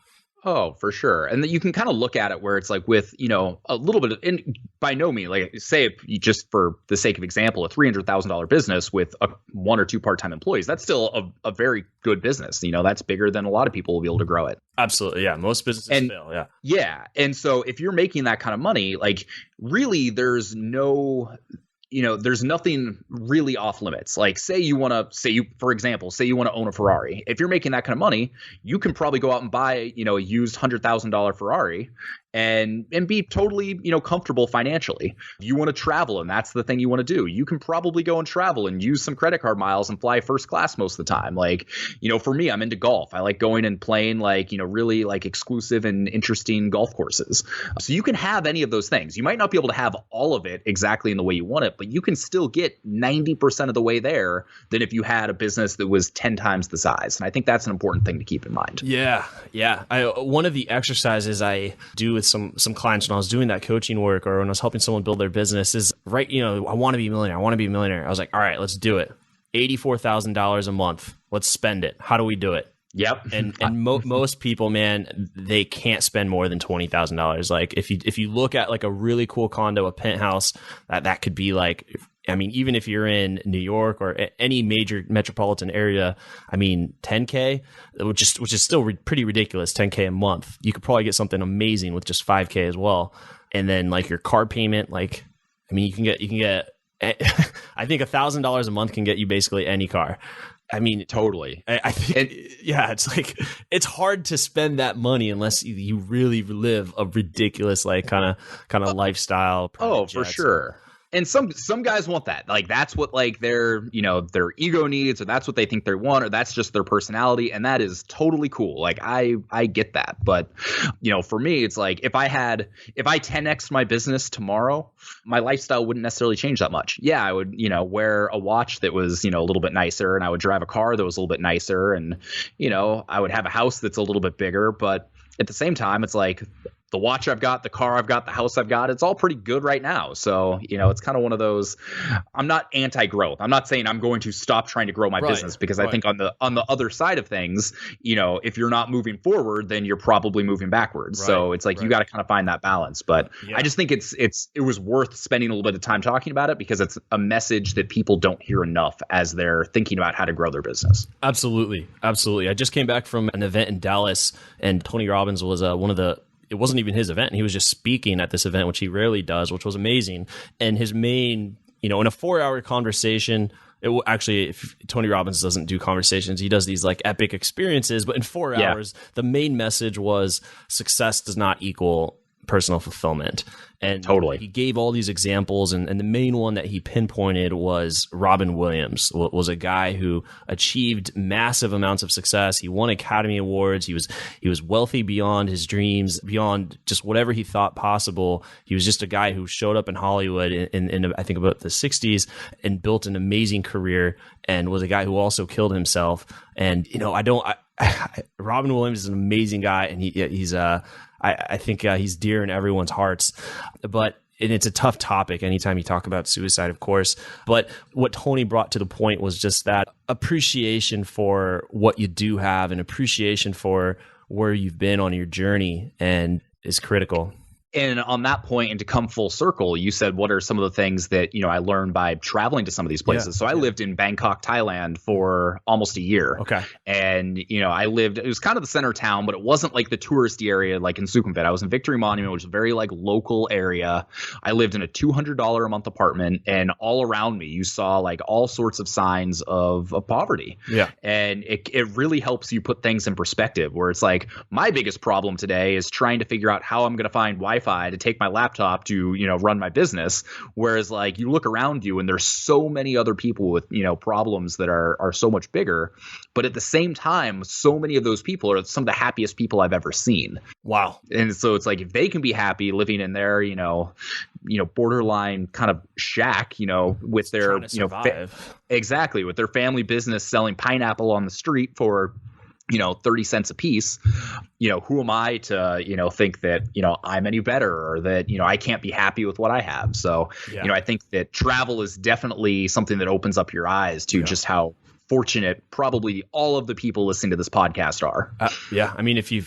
Oh, for sure. And then you can kind of look at it where it's like with, a little bit of, and by no means, like say, if you just for the sake of example, a $300,000 business with one or two part-time employees, that's still a very good business. That's bigger than a lot of people will be able to grow it. Absolutely. Yeah. Most businesses fail. Yeah. Yeah. And so if you're making that kind of money, like really there's nothing really off limits. Like for example, you want to own a Ferrari. If you're making that kind of money, you can probably go out and buy, a used $100,000 Ferrari and be totally, comfortable financially. You want to travel and that's the thing you want to do. You can probably go and travel and use some credit card miles and fly first class most of the time. Like, for me, I'm into golf. I like going and playing like, really like exclusive and interesting golf courses. So you can have any of those things. You might not be able to have all of it exactly in the way you want it, but you can still get 90% of the way there than if you had a business that was 10 times the size. And I think that's an important thing to keep in mind. Yeah. Yeah. One of the exercises I do with some clients when I was doing that coaching work or when I was helping someone build their business is I want to be a millionaire. I was like, all right, let's do it. $84,000 a month. Let's spend it. How do we do it? Yep. And most people, man, they can't spend more than $20,000. Like if you look at like a really cool condo, a penthouse, that could be like, even if you're in New York or any major metropolitan area, $10K, which is still pretty ridiculous, $10K a month. You could probably get something amazing with just $5K as well. And then like your car payment, you can get I think $1,000 a month can get you basically any car. Totally. I think, it's like, it's hard to spend that money unless you really live a ridiculous, like kind of lifestyle. Oh, for sure. And some guys want that. Like that's what like their ego needs, or that's what they think they want, or that's just their personality, and that is totally cool. Like I get that. But for me, it's like if I 10x my business tomorrow, my lifestyle wouldn't necessarily change that much. Yeah, I would, wear a watch that was, a little bit nicer, and I would drive a car that was a little bit nicer, and I would have a house that's a little bit bigger, but at the same time, it's like the watch I've got, the car I've got, the house I've got, it's all pretty good right now. So, it's kind of one of those, I'm not anti-growth. I'm not saying I'm going to stop trying to grow my business, because I think on the other side of things, if you're not moving forward, then you're probably moving backwards. Right. So it's like, you got to kind of find that balance. But I just think it was worth spending a little bit of time talking about it, because it's a message that people don't hear enough as they're thinking about how to grow their business. Absolutely. Absolutely. I just came back from an event in Dallas, and Tony Robbins was it wasn't even his event. He was just speaking at this event, which he rarely does, which was amazing. And his main, in a 4-hour conversation, if Tony Robbins doesn't do conversations, he does these like epic experiences, but in 4 hours, the main message was success does not equal personal fulfillment. And totally, he gave all these examples, and the main one that he pinpointed was Robin Williams. Was a guy who achieved massive amounts of success. He won Academy Awards. He was wealthy beyond his dreams, beyond just whatever he thought possible. He was just a guy who showed up in Hollywood in I think about the 60s and built an amazing career, and was a guy who also killed himself. And Robin Williams is an amazing guy, and I think he's dear in everyone's hearts, and it's a tough topic anytime you talk about suicide, of course. But what Tony brought to the point was just that appreciation for what you do have, and appreciation for where you've been on your journey, and is critical. And on that point, and to come full circle, you said, what are some of the things that, I learned by traveling to some of these places? Yeah, so I lived in Bangkok, Thailand for almost a year. Okay. And, it was kind of the center of town, but it wasn't like the touristy area like in Sukhumvit. I was in Victory Monument, which is a very like local area. I lived in a $200 a month apartment, and all around me, you saw like all sorts of signs of poverty. Yeah. And it really helps you put things in perspective, where it's like, my biggest problem today is trying to figure out how I'm going to find Wi-Fi to take my laptop to, run my business. Whereas like you look around you and there's so many other people with, problems that are so much bigger. But at the same time, so many of those people are some of the happiest people I've ever seen. Wow. And so it's like, if they can be happy living in their, borderline kind of shack, with their, exactly, with their family business selling pineapple on the street for 30 cents a piece, who am I to, think that, I'm any better, or that, I can't be happy with what I have. So, I think that travel is definitely something that opens up your eyes to just how fortunate probably all of the people listening to this podcast are. Yeah. I mean, if you're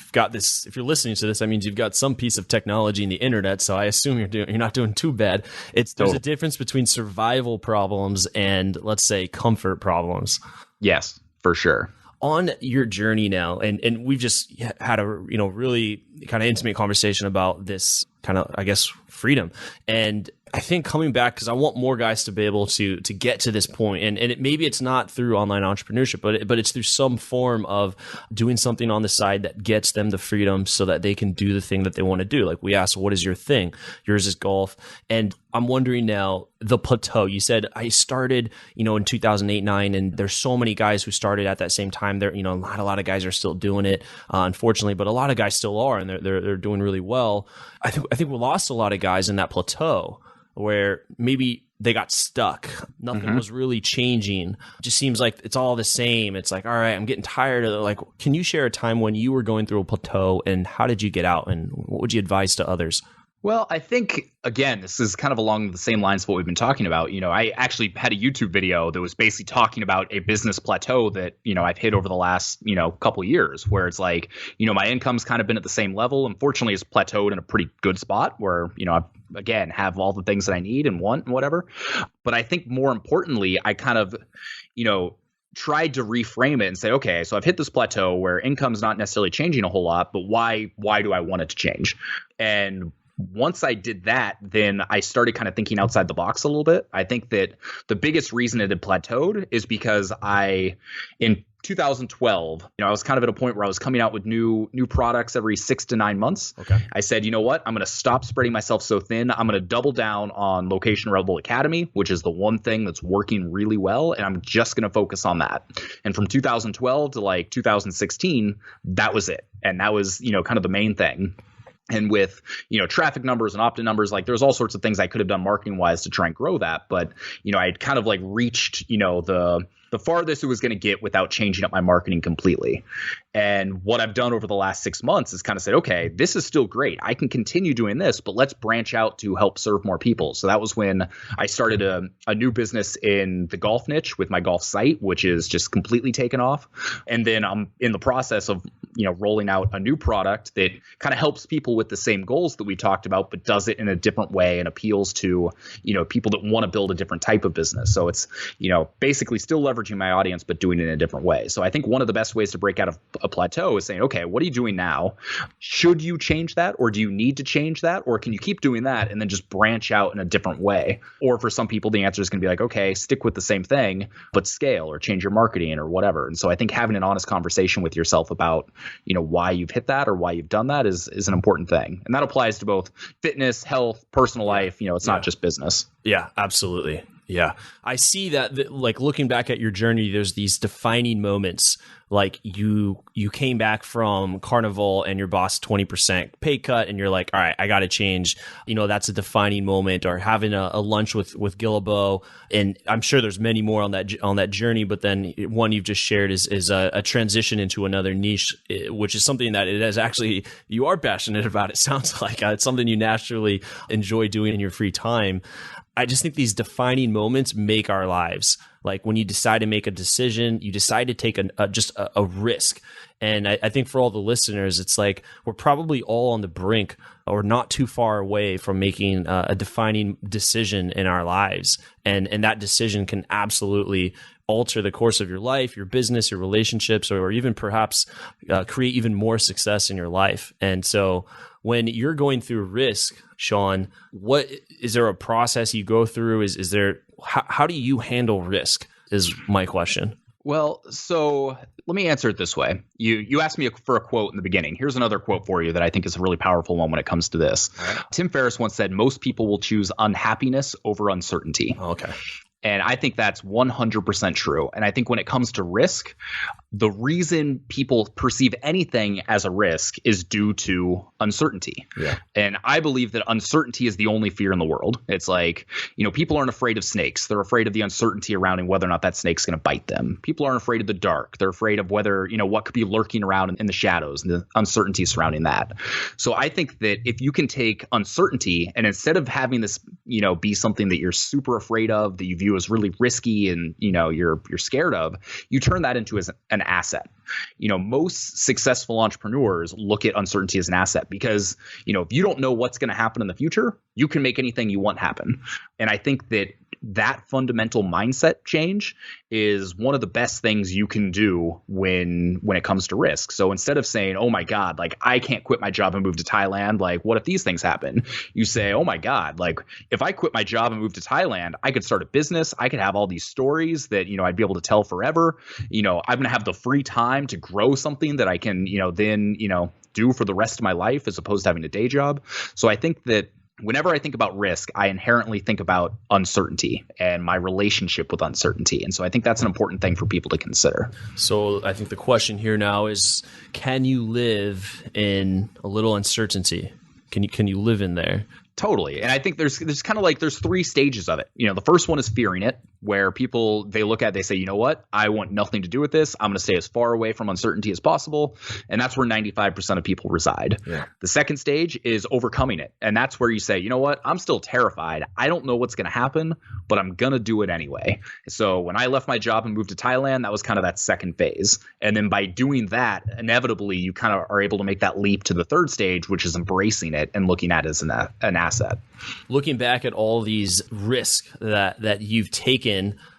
listening to this, that means you've got some piece of technology in the internet. So I assume you're not doing too bad. There's a difference between survival problems and, let's say, comfort problems. Yes, for sure. On your journey now, and we've just had a really kind of intimate conversation about this kind of, I guess, freedom. And I think coming back, because I want more guys to be able to get to this point, and maybe it's not through online entrepreneurship, but it's through some form of doing something on the side that gets them the freedom so that they can do the thing that they want to do. Like we asked, what is your thing? Yours is golf. And I'm wondering now, the Plateau, you said I started, in 2008-9, and there's so many guys who started at that same time. There, not a lot of guys are still doing it, unfortunately, but a lot of guys still are, and they're doing really well. I think we lost a lot of guys in that plateau, where maybe they got stuck. Nothing was really changing. It just seems like it's all the same. It's like, all right, I'm getting tired of it. Like, can you share a time when you were going through a plateau, and how did you get out, and what would you advise to others? Well, I think, again, this is kind of along the same lines of what we've been talking about. I actually had a YouTube video that was basically talking about a business plateau that, I've hit over the last, couple of years, where it's like, my income's kind of been at the same level. Unfortunately, it's plateaued in a pretty good spot where, I've, again, have all the things that I need and want and whatever. But I think more importantly, I kind of, tried to reframe it and say, okay, so I've hit this plateau where income's not necessarily changing a whole lot, but why do I want it to change? And once I did that, then I started kind of thinking outside the box a little bit. I think that the biggest reason it had plateaued is because in 2012, I was kind of at a point where I was coming out with new products every 6 to 9 months. Okay. I said, you know what? I'm going to stop spreading myself so thin. I'm going to double down on Location Rebel Academy, which is the one thing that's working really well. And I'm just going to focus on that. And from 2012 to like 2016, that was it. And that was, kind of the main thing. And with, traffic numbers and opt-in numbers, like there's all sorts of things I could have done marketing wise to try and grow that. But, I'd kind of like reached, the farthest it was going to get without changing up my marketing completely. And what I've done over the last 6 months is kind of said, okay, this is still great. I can continue doing this, but let's branch out to help serve more people. So that was when I started a new business in the golf niche with my golf site, which is just completely taken off. And then I'm in the process of, rolling out a new product that kind of helps people with the same goals that we talked about, but does it in a different way and appeals to, people that want to build a different type of business. So it's, basically still leveraging my audience, but doing it in a different way. So I think one of the best ways to break out of a plateau is saying, okay, what are you doing now? Should you change that, or do you need to change that? Or can you keep doing that and then just branch out in a different way? Or for some people, the answer is going to be like, okay, stick with the same thing, but scale or change your marketing or whatever. And so I think having an honest conversation with yourself about, why you've hit that or why you've done that is an important thing. And that applies to both fitness, health, personal life. It's not just business. Yeah, absolutely. Yeah. I see that, like looking back at your journey, there's these defining moments. Like you came back from Carnival and your boss 20% pay cut, and you're like, all right, I got to change. That's a defining moment. Or having a lunch with Gillibo, and I'm sure there's many more on that journey. But then one you've just shared is a transition into another niche, which is something that it is actually you are passionate about. It sounds like it's something you naturally enjoy doing in your free time. I just think these defining moments make our lives. Like when you decide to make a decision, you decide to take a risk. And I think for all the listeners, it's like we're probably all on the brink or not too far away from making a defining decision in our lives. And that decision can absolutely alter the course of your life, your business, your relationships, or even perhaps create even more success in your life. And so when you're going through risk, Sean, what is there a process you go through? Is there how do you handle risk is my question. Well, so let me answer it this way. You asked me for a quote in the beginning. Here's another quote for you that I think is a really powerful one when it comes to this. Right. Tim Ferriss once said, most people will choose unhappiness over uncertainty. Okay. And I think that's 100% true. And I think when it comes to risk, the reason people perceive anything as a risk is due to uncertainty. Yeah. And I believe that uncertainty is the only fear in the world. It's like, people aren't afraid of snakes. They're afraid of the uncertainty around whether or not that snake's going to bite them. People aren't afraid of the dark. They're afraid of whether, what could be lurking around in the shadows and the uncertainty surrounding that. So I think that if you can take uncertainty and instead of having this, be something that you're super afraid of, that you view as really risky and, you're scared of, you turn that into as an asset. Most successful entrepreneurs look at uncertainty as an asset because, if you don't know what's going to happen in the future, you can make anything you want happen. And I think that fundamental mindset change is one of the best things you can do when it comes to risk. So instead of saying, oh my God, like I can't quit my job and move to Thailand, like what if these things happen? You say, oh my God, like if I quit my job and move to Thailand, I could start a business. I could have all these stories that, I'd be able to tell forever. I'm going to have the free time to grow something that I can, then, do for the rest of my life as opposed to having a day job. So I think that whenever I think about risk, I inherently think about uncertainty and my relationship with uncertainty. And so I think that's an important thing for people to consider. So I think the question here now is, can you live in a little uncertainty? Can you live in there? Totally. And I think there's kind of like there's three stages of it. The first one is fearing it, where people, they look at it, they say, you know what, I want nothing to do with this. I'm going to stay as far away from uncertainty as possible. And that's where 95% of people reside. Yeah. The second stage is overcoming it. And that's where you say, you know what, I'm still terrified. I don't know what's going to happen, but I'm going to do it anyway. So when I left my job and moved to Thailand, that was kind of that second phase. And then by doing that, inevitably, you kind of are able to make that leap to the third stage, which is embracing it and looking at it as an asset. Looking back at all these risks that you've taken,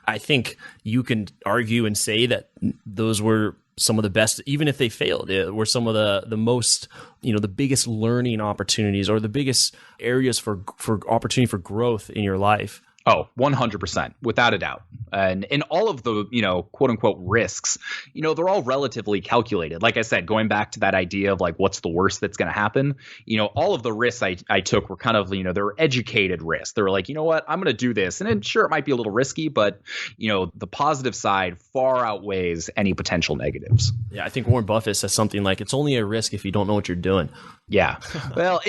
I think you can argue and say that those were some of the best, even if they failed, were some of the most, the biggest learning opportunities or the biggest areas for opportunity for growth in your life. Oh, 100%, without a doubt. And in all of the, quote unquote risks, they're all relatively calculated. Like I said, going back to that idea of like, what's the worst that's going to happen? All of the risks I took were kind of, they're educated risks. They were like, you know what, I'm going to do this. And sure, it might be a little risky, but, the positive side far outweighs any potential negatives. Yeah, I think Warren Buffett says something like, it's only a risk if you don't know what you're doing. Yeah. Well,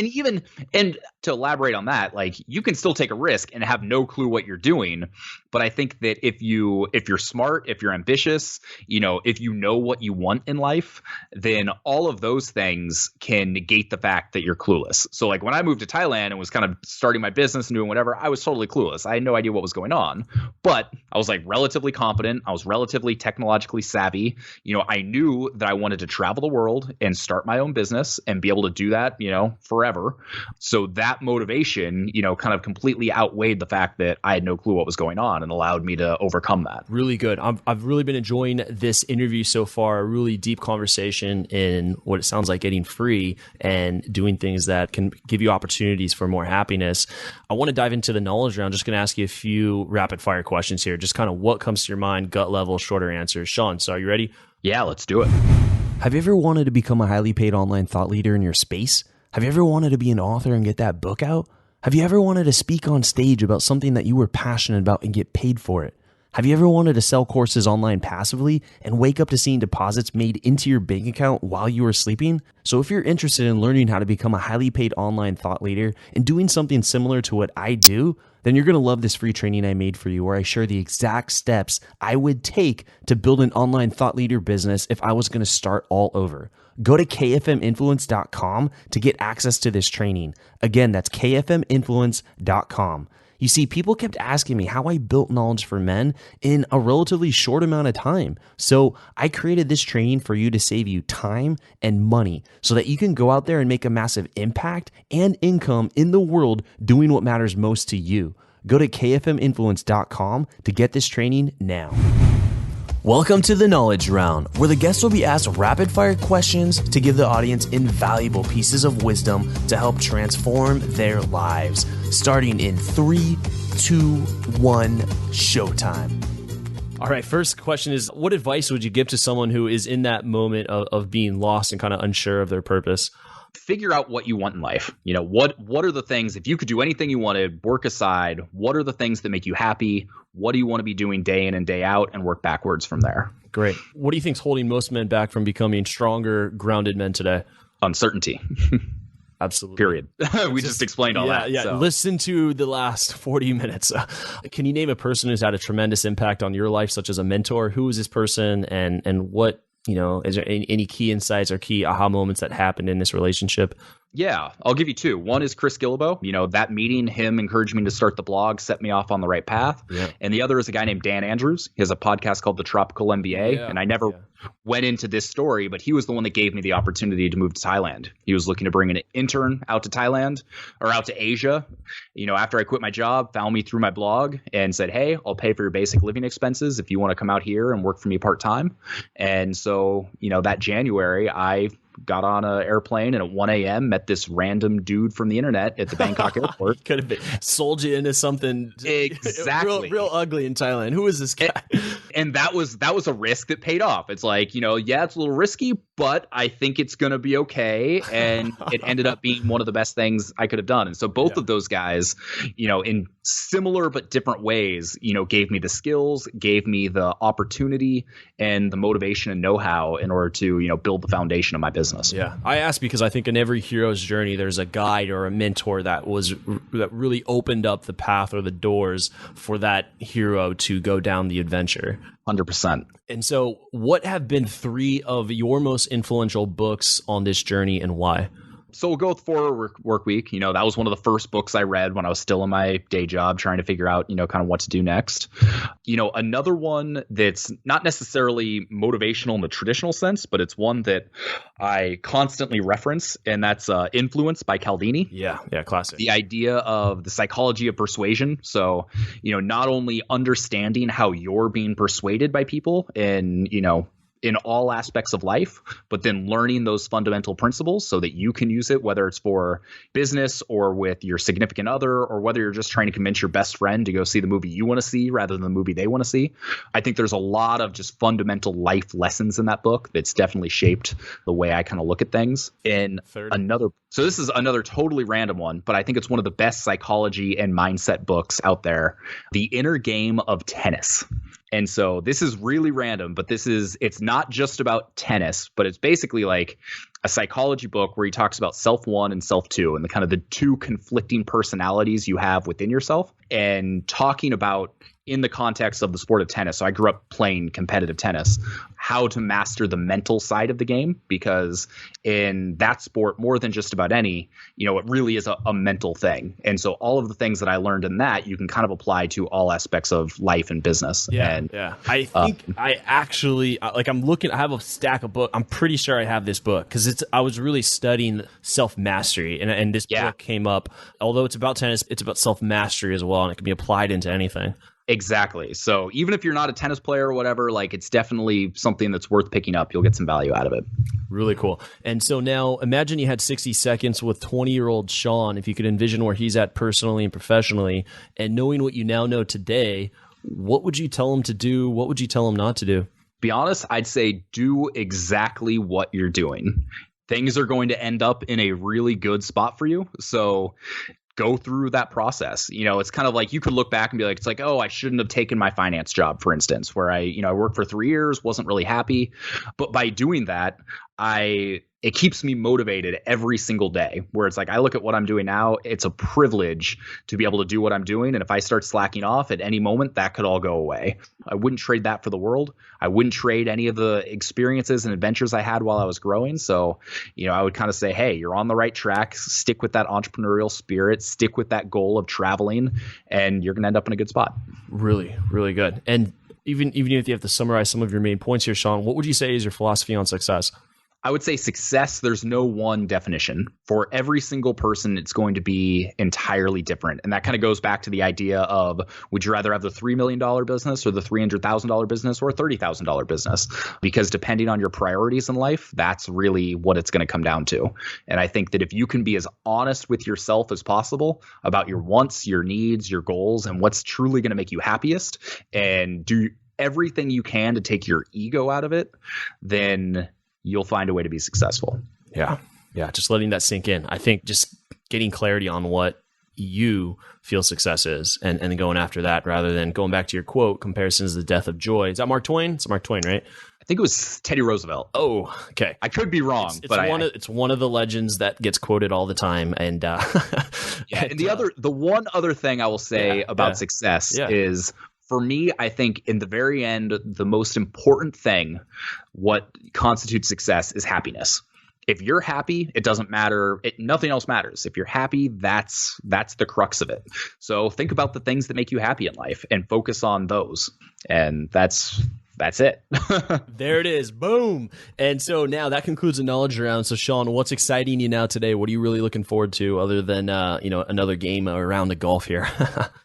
and to elaborate on that, like you can still take a risk and have no clue what you're doing. But I think that if you're smart, if you're ambitious, if you know what you want in life, then all of those things can negate the fact that you're clueless. So like when I moved to Thailand and was kind of starting my business and doing whatever, I was totally clueless. I had no idea what was going on, but I was like relatively competent. I was relatively technologically savvy. I knew that I wanted to travel the world and start my own business and be able to do that, forever. So that motivation, kind of completely outweighed the fact that I had no clue what was going on and allowed me to overcome that. Really good. I've really been enjoying this interview so far. A really deep conversation in what it sounds like getting free and doing things that can give you opportunities for more happiness. I want to dive into the knowledge round. Just going to ask you a few rapid fire questions here. Just kind of what comes to your mind, gut level, shorter answers. Sean, so are you ready? Yeah, let's do it. Have you ever wanted to become a highly paid online thought leader in your space? Have you ever wanted to be an author and get that book out? Have you ever wanted to speak on stage about something that you were passionate about and get paid for it? Have you ever wanted to sell courses online passively and wake up to seeing deposits made into your bank account while you were sleeping? So if you're interested in learning how to become a highly paid online thought leader and doing something similar to what I do, then you're going to love this free training I made for you where I share the exact steps I would take to build an online thought leader business if I was going to start all over. Go to kfminfluence.com to get access to this training. Again, that's kfminfluence.com. You see, people kept asking me how I built knowledge for men in a relatively short amount of time. So I created this training for you to save you time and money so that you can go out there and make a massive impact and income in the world doing what matters most to you. Go to kfminfluence.com to get this training now. Welcome to the Knowledge Round, where the guests will be asked rapid-fire questions to give the audience invaluable pieces of wisdom to help transform their lives. Starting in 3, 2, 1, showtime. All right, first question is, what advice would you give to someone who is in that moment of being lost and kind of unsure of their purpose? Figure out what you want in life. What are the things, if you could do anything you wanted, work aside, what are the things that make you happy? What do you want to be doing day in and day out, and work backwards from there? Great. What do you think is holding most men back from becoming stronger, grounded men today? Uncertainty. Absolutely. Period. We just explained all that. Yeah. So. Listen to the last 40 minutes. Can you name a person who's had a tremendous impact on your life, such as a mentor? Who is this person, and what, is there any key insights or key aha moments that happened in this relationship? Yeah, I'll give you two. One is Chris Gillibo. That meeting, him encouraging me to start the blog, set me off on the right path. Yeah. And the other is a guy named Dan Andrews. He has a podcast called The Tropical MBA. Yeah, and I never went into this story, but he was the one that gave me the opportunity to move to Thailand. He was looking to bring an intern out to Thailand or out to Asia. After I quit my job, found me through my blog and said, hey, I'll pay for your basic living expenses if you want to come out here and work for me part-time. And so, that January, I got on an airplane and at 1 a.m. met this random dude from the internet at the Bangkok airport. Could have been sold you into something exactly real ugly in Thailand. Who is this guy? And that was a risk that paid off. It's like, it's a little risky, but I think it's going to be okay. And it ended up being one of the best things I could have done. And so both of those guys, in similar but different ways, gave me the skills, gave me the opportunity and the motivation and know-how in order to, build the foundation of my business. Yeah. I ask because I think in every hero's journey, there's a guide or a mentor that really opened up the path or the doors for that hero to go down the adventure. 100%. And so what have been 3 of your most influential books on this journey and why? So we'll go with 4 Work Week. That was one of the first books I read when I was still in my day job trying to figure out, kind of what to do next. Another one that's not necessarily motivational in the traditional sense, but it's one that I constantly reference, and that's Influence by Cialdini. Yeah, classic. The idea of the psychology of persuasion. So, not only understanding how you're being persuaded by people and, in all aspects of life, but then learning those fundamental principles so that you can use it, whether it's for business or with your significant other, or whether you're just trying to convince your best friend to go see the movie you want to see rather than the movie they want to see. I think there's a lot of just fundamental life lessons in that book that's definitely shaped the way I kind of look at things. And so this is another totally random one, but I think it's one of the best psychology and mindset books out there. The Inner Game of Tennis. And so this is really random, but it's not just about tennis, but it's basically like a psychology book where he talks about self 1 and self 2 and the kind of the 2 conflicting personalities you have within yourself, and talking about in the context of the sport of tennis. So I grew up playing competitive tennis, how to master the mental side of the game, because in that sport, more than just about any, it really is a mental thing. And so all of the things that I learned in that, you can kind of apply to all aspects of life and business. Yeah. I think I actually, I have a stack of books. I'm pretty sure I have this book because I was really studying self-mastery, and this book came up. Although it's about tennis, it's about self-mastery as well, and it can be applied into anything. Exactly. So even if you're not a tennis player or whatever, it's definitely something that's worth picking up. You'll get some value out of it. Really cool. And so now imagine you had 60 seconds with 20-year-old Sean, if you could envision where he's at personally and professionally, and knowing what you now know today, what would you tell him to do? What would you tell him not to do? Be honest, I'd say do exactly what you're doing. Things are going to end up in a really good spot for you. So go through that process. It's kind of like you could look back and be like, it's like, oh, I shouldn't have taken my finance job, for instance, where I worked for 3 years, wasn't really happy. But by doing that, I it keeps me motivated every single day, where it's like, I look at what I'm doing now, it's a privilege to be able to do what I'm doing. And if I start slacking off at any moment, that could all go away. I wouldn't trade that for the world. I wouldn't trade any of the experiences and adventures I had while I was growing. So, I would kind of say, hey, you're on the right track. Stick with that entrepreneurial spirit, stick with that goal of traveling, and you're going to end up in a good spot. Really, really good. And even if you have to summarize some of your main points here, Sean, what would you say is your philosophy on success? I would say success, there's no one definition. For every single person, it's going to be entirely different. And that kind of goes back to the idea of, would you rather have the $3 million business or the $300,000 business or a $30,000 business? Because depending on your priorities in life, that's really what it's going to come down to. And I think that if you can be as honest with yourself as possible about your wants, your needs, your goals, and what's truly going to make you happiest, and do everything you can to take your ego out of it, then you'll find a way to be successful. Yeah. Just letting that sink in. I think just getting clarity on what you feel success is and then going after that rather than going back to your quote, comparison is the death of joy. Is that Mark Twain? It's Mark Twain, right? I think it was Teddy Roosevelt. Oh, okay. I could be wrong, it's one of the legends that gets quoted all the time. And and the one other thing I will say about success is, for me, I think in the very end, the most important thing, what constitutes success, is happiness. If you're happy, it doesn't matter. Nothing else matters. If you're happy, that's the crux of it. So think about the things that make you happy in life and focus on those. And that's it. There it is. Boom. And so now that concludes the knowledge round. So Sean, what's exciting you now today? What are you really looking forward to other than, another game around the golf here?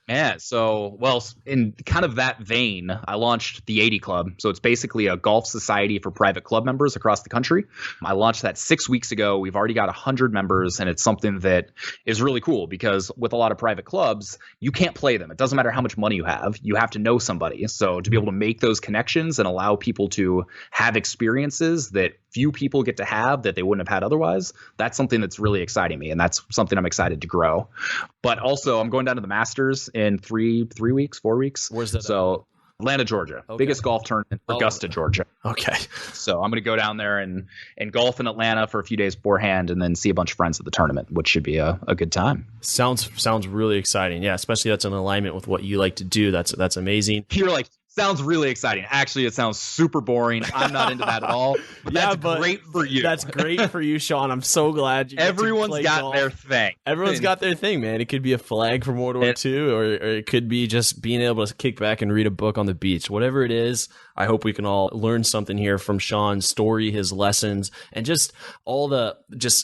Yeah. So, in kind of that vein, I launched the 80 Club. So it's basically a golf society for private club members across the country. I launched that 6 weeks ago. We've already got 100 members, and it's something that is really cool because with a lot of private clubs, you can't play them. It doesn't matter how much money you have. You have to know somebody. So to be able to make those connections and allow people to have experiences that few people get to have that they wouldn't have had otherwise, that's something that's really exciting me. And that's something I'm excited to grow. But also, I'm going down to the Masters in 4 weeks. Where's that? So Atlanta, Georgia. Okay. Biggest golf tournament, Augusta, Georgia. Okay. So I'm going to go down there and golf in Atlanta for a few days beforehand and then see a bunch of friends at the tournament, which should be a good time. Sounds really exciting. Yeah, especially that's in alignment with what you like to do. That's amazing. You're like, sounds really exciting. Actually, it sounds super boring. I'm not into that at all. But that's great for you. That's great for you, Sean. I'm so glad you Everyone's got golf. Their thing. Everyone's got their thing, man. It could be a flag from World War II, or it could be just being able to kick back and read a book on the beach. Whatever it is, I hope we can all learn something here from Sean's story, his lessons, and just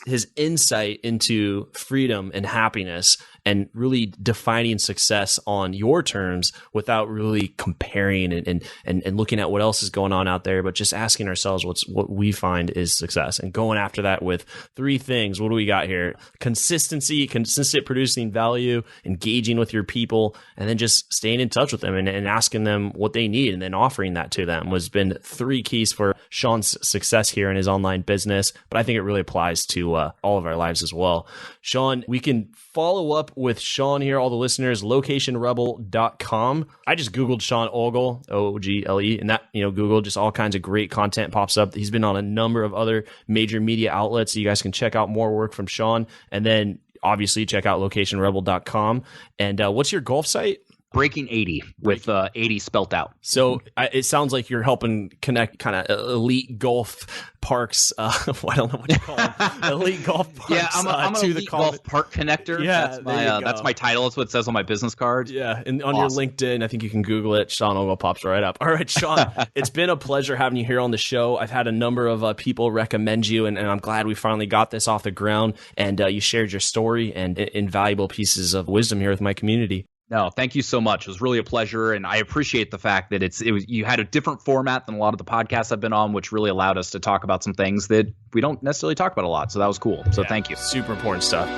his insight into freedom and happiness, and really defining success on your terms without really comparing and looking at what else is going on out there, but just asking ourselves what we find is success and going after that with 3 things. What do we got here? Consistency, consistent producing value, engaging with your people, and then just staying in touch with them and asking them what they need and then offering that to them has been 3 keys for Sean's success here in his online business. But I think it really applies to all of our lives as well. Sean, we can follow up with Sean here, all the listeners, locationrebel.com. I just Googled Sean Ogle, Ogle, and that, Google, just all kinds of great content pops up. He's been on a number of other major media outlets. So you guys can check out more work from Sean. And then obviously check out locationrebel.com. And what's your golf site? Breaking 80 with 80 spelt out. So it sounds like you're helping connect kind of elite golf parks. I don't know what you call them. Elite golf parks. Yeah, I'm an elite golf park connector. Yeah, that's my title. That's what it says on my business card. Yeah, and on your LinkedIn, I think you can Google it. Sean Ogle pops right up. All right, Sean, it's been a pleasure having you here on the show. I've had a number of people recommend you, and I'm glad we finally got this off the ground, and you shared your story and invaluable pieces of wisdom here with my community. No, thank you so much. It was really a pleasure, and I appreciate the fact that you had a different format than a lot of the podcasts I've been on, which really allowed us to talk about some things that we don't necessarily talk about a lot. So that was cool. So thank you. Super important stuff.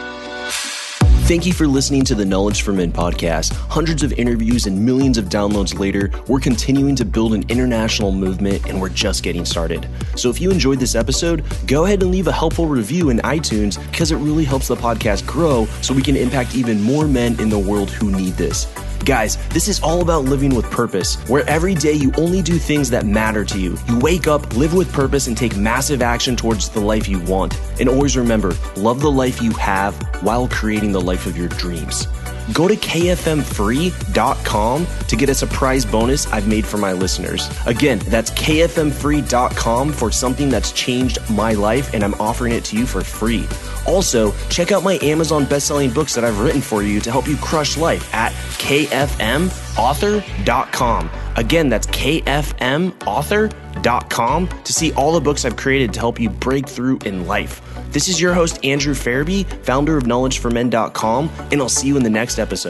Thank you for listening to the Knowledge for Men podcast. Hundreds of interviews and millions of downloads later, we're continuing to build an international movement, and we're just getting started. So if you enjoyed this episode, go ahead and leave a helpful review in iTunes, because it really helps the podcast grow so we can impact even more men in the world who need this. Guys, this is all about living with purpose, where every day you only do things that matter to you. You wake up, live with purpose, and take massive action towards the life you want. And always remember, love the life you have while creating the life of your dreams. Go to kfmfree.com to get a surprise bonus I've made for my listeners. Again, that's kfmfree.com for something that's changed my life, and I'm offering it to you for free. Also, check out my Amazon best-selling books that I've written for you to help you crush life at kfmauthor.com. Again, that's kfmauthor.com to see all the books I've created to help you break through in life. This is your host, Andrew Farabee, founder of knowledgeformen.com, and I'll see you in the next episode.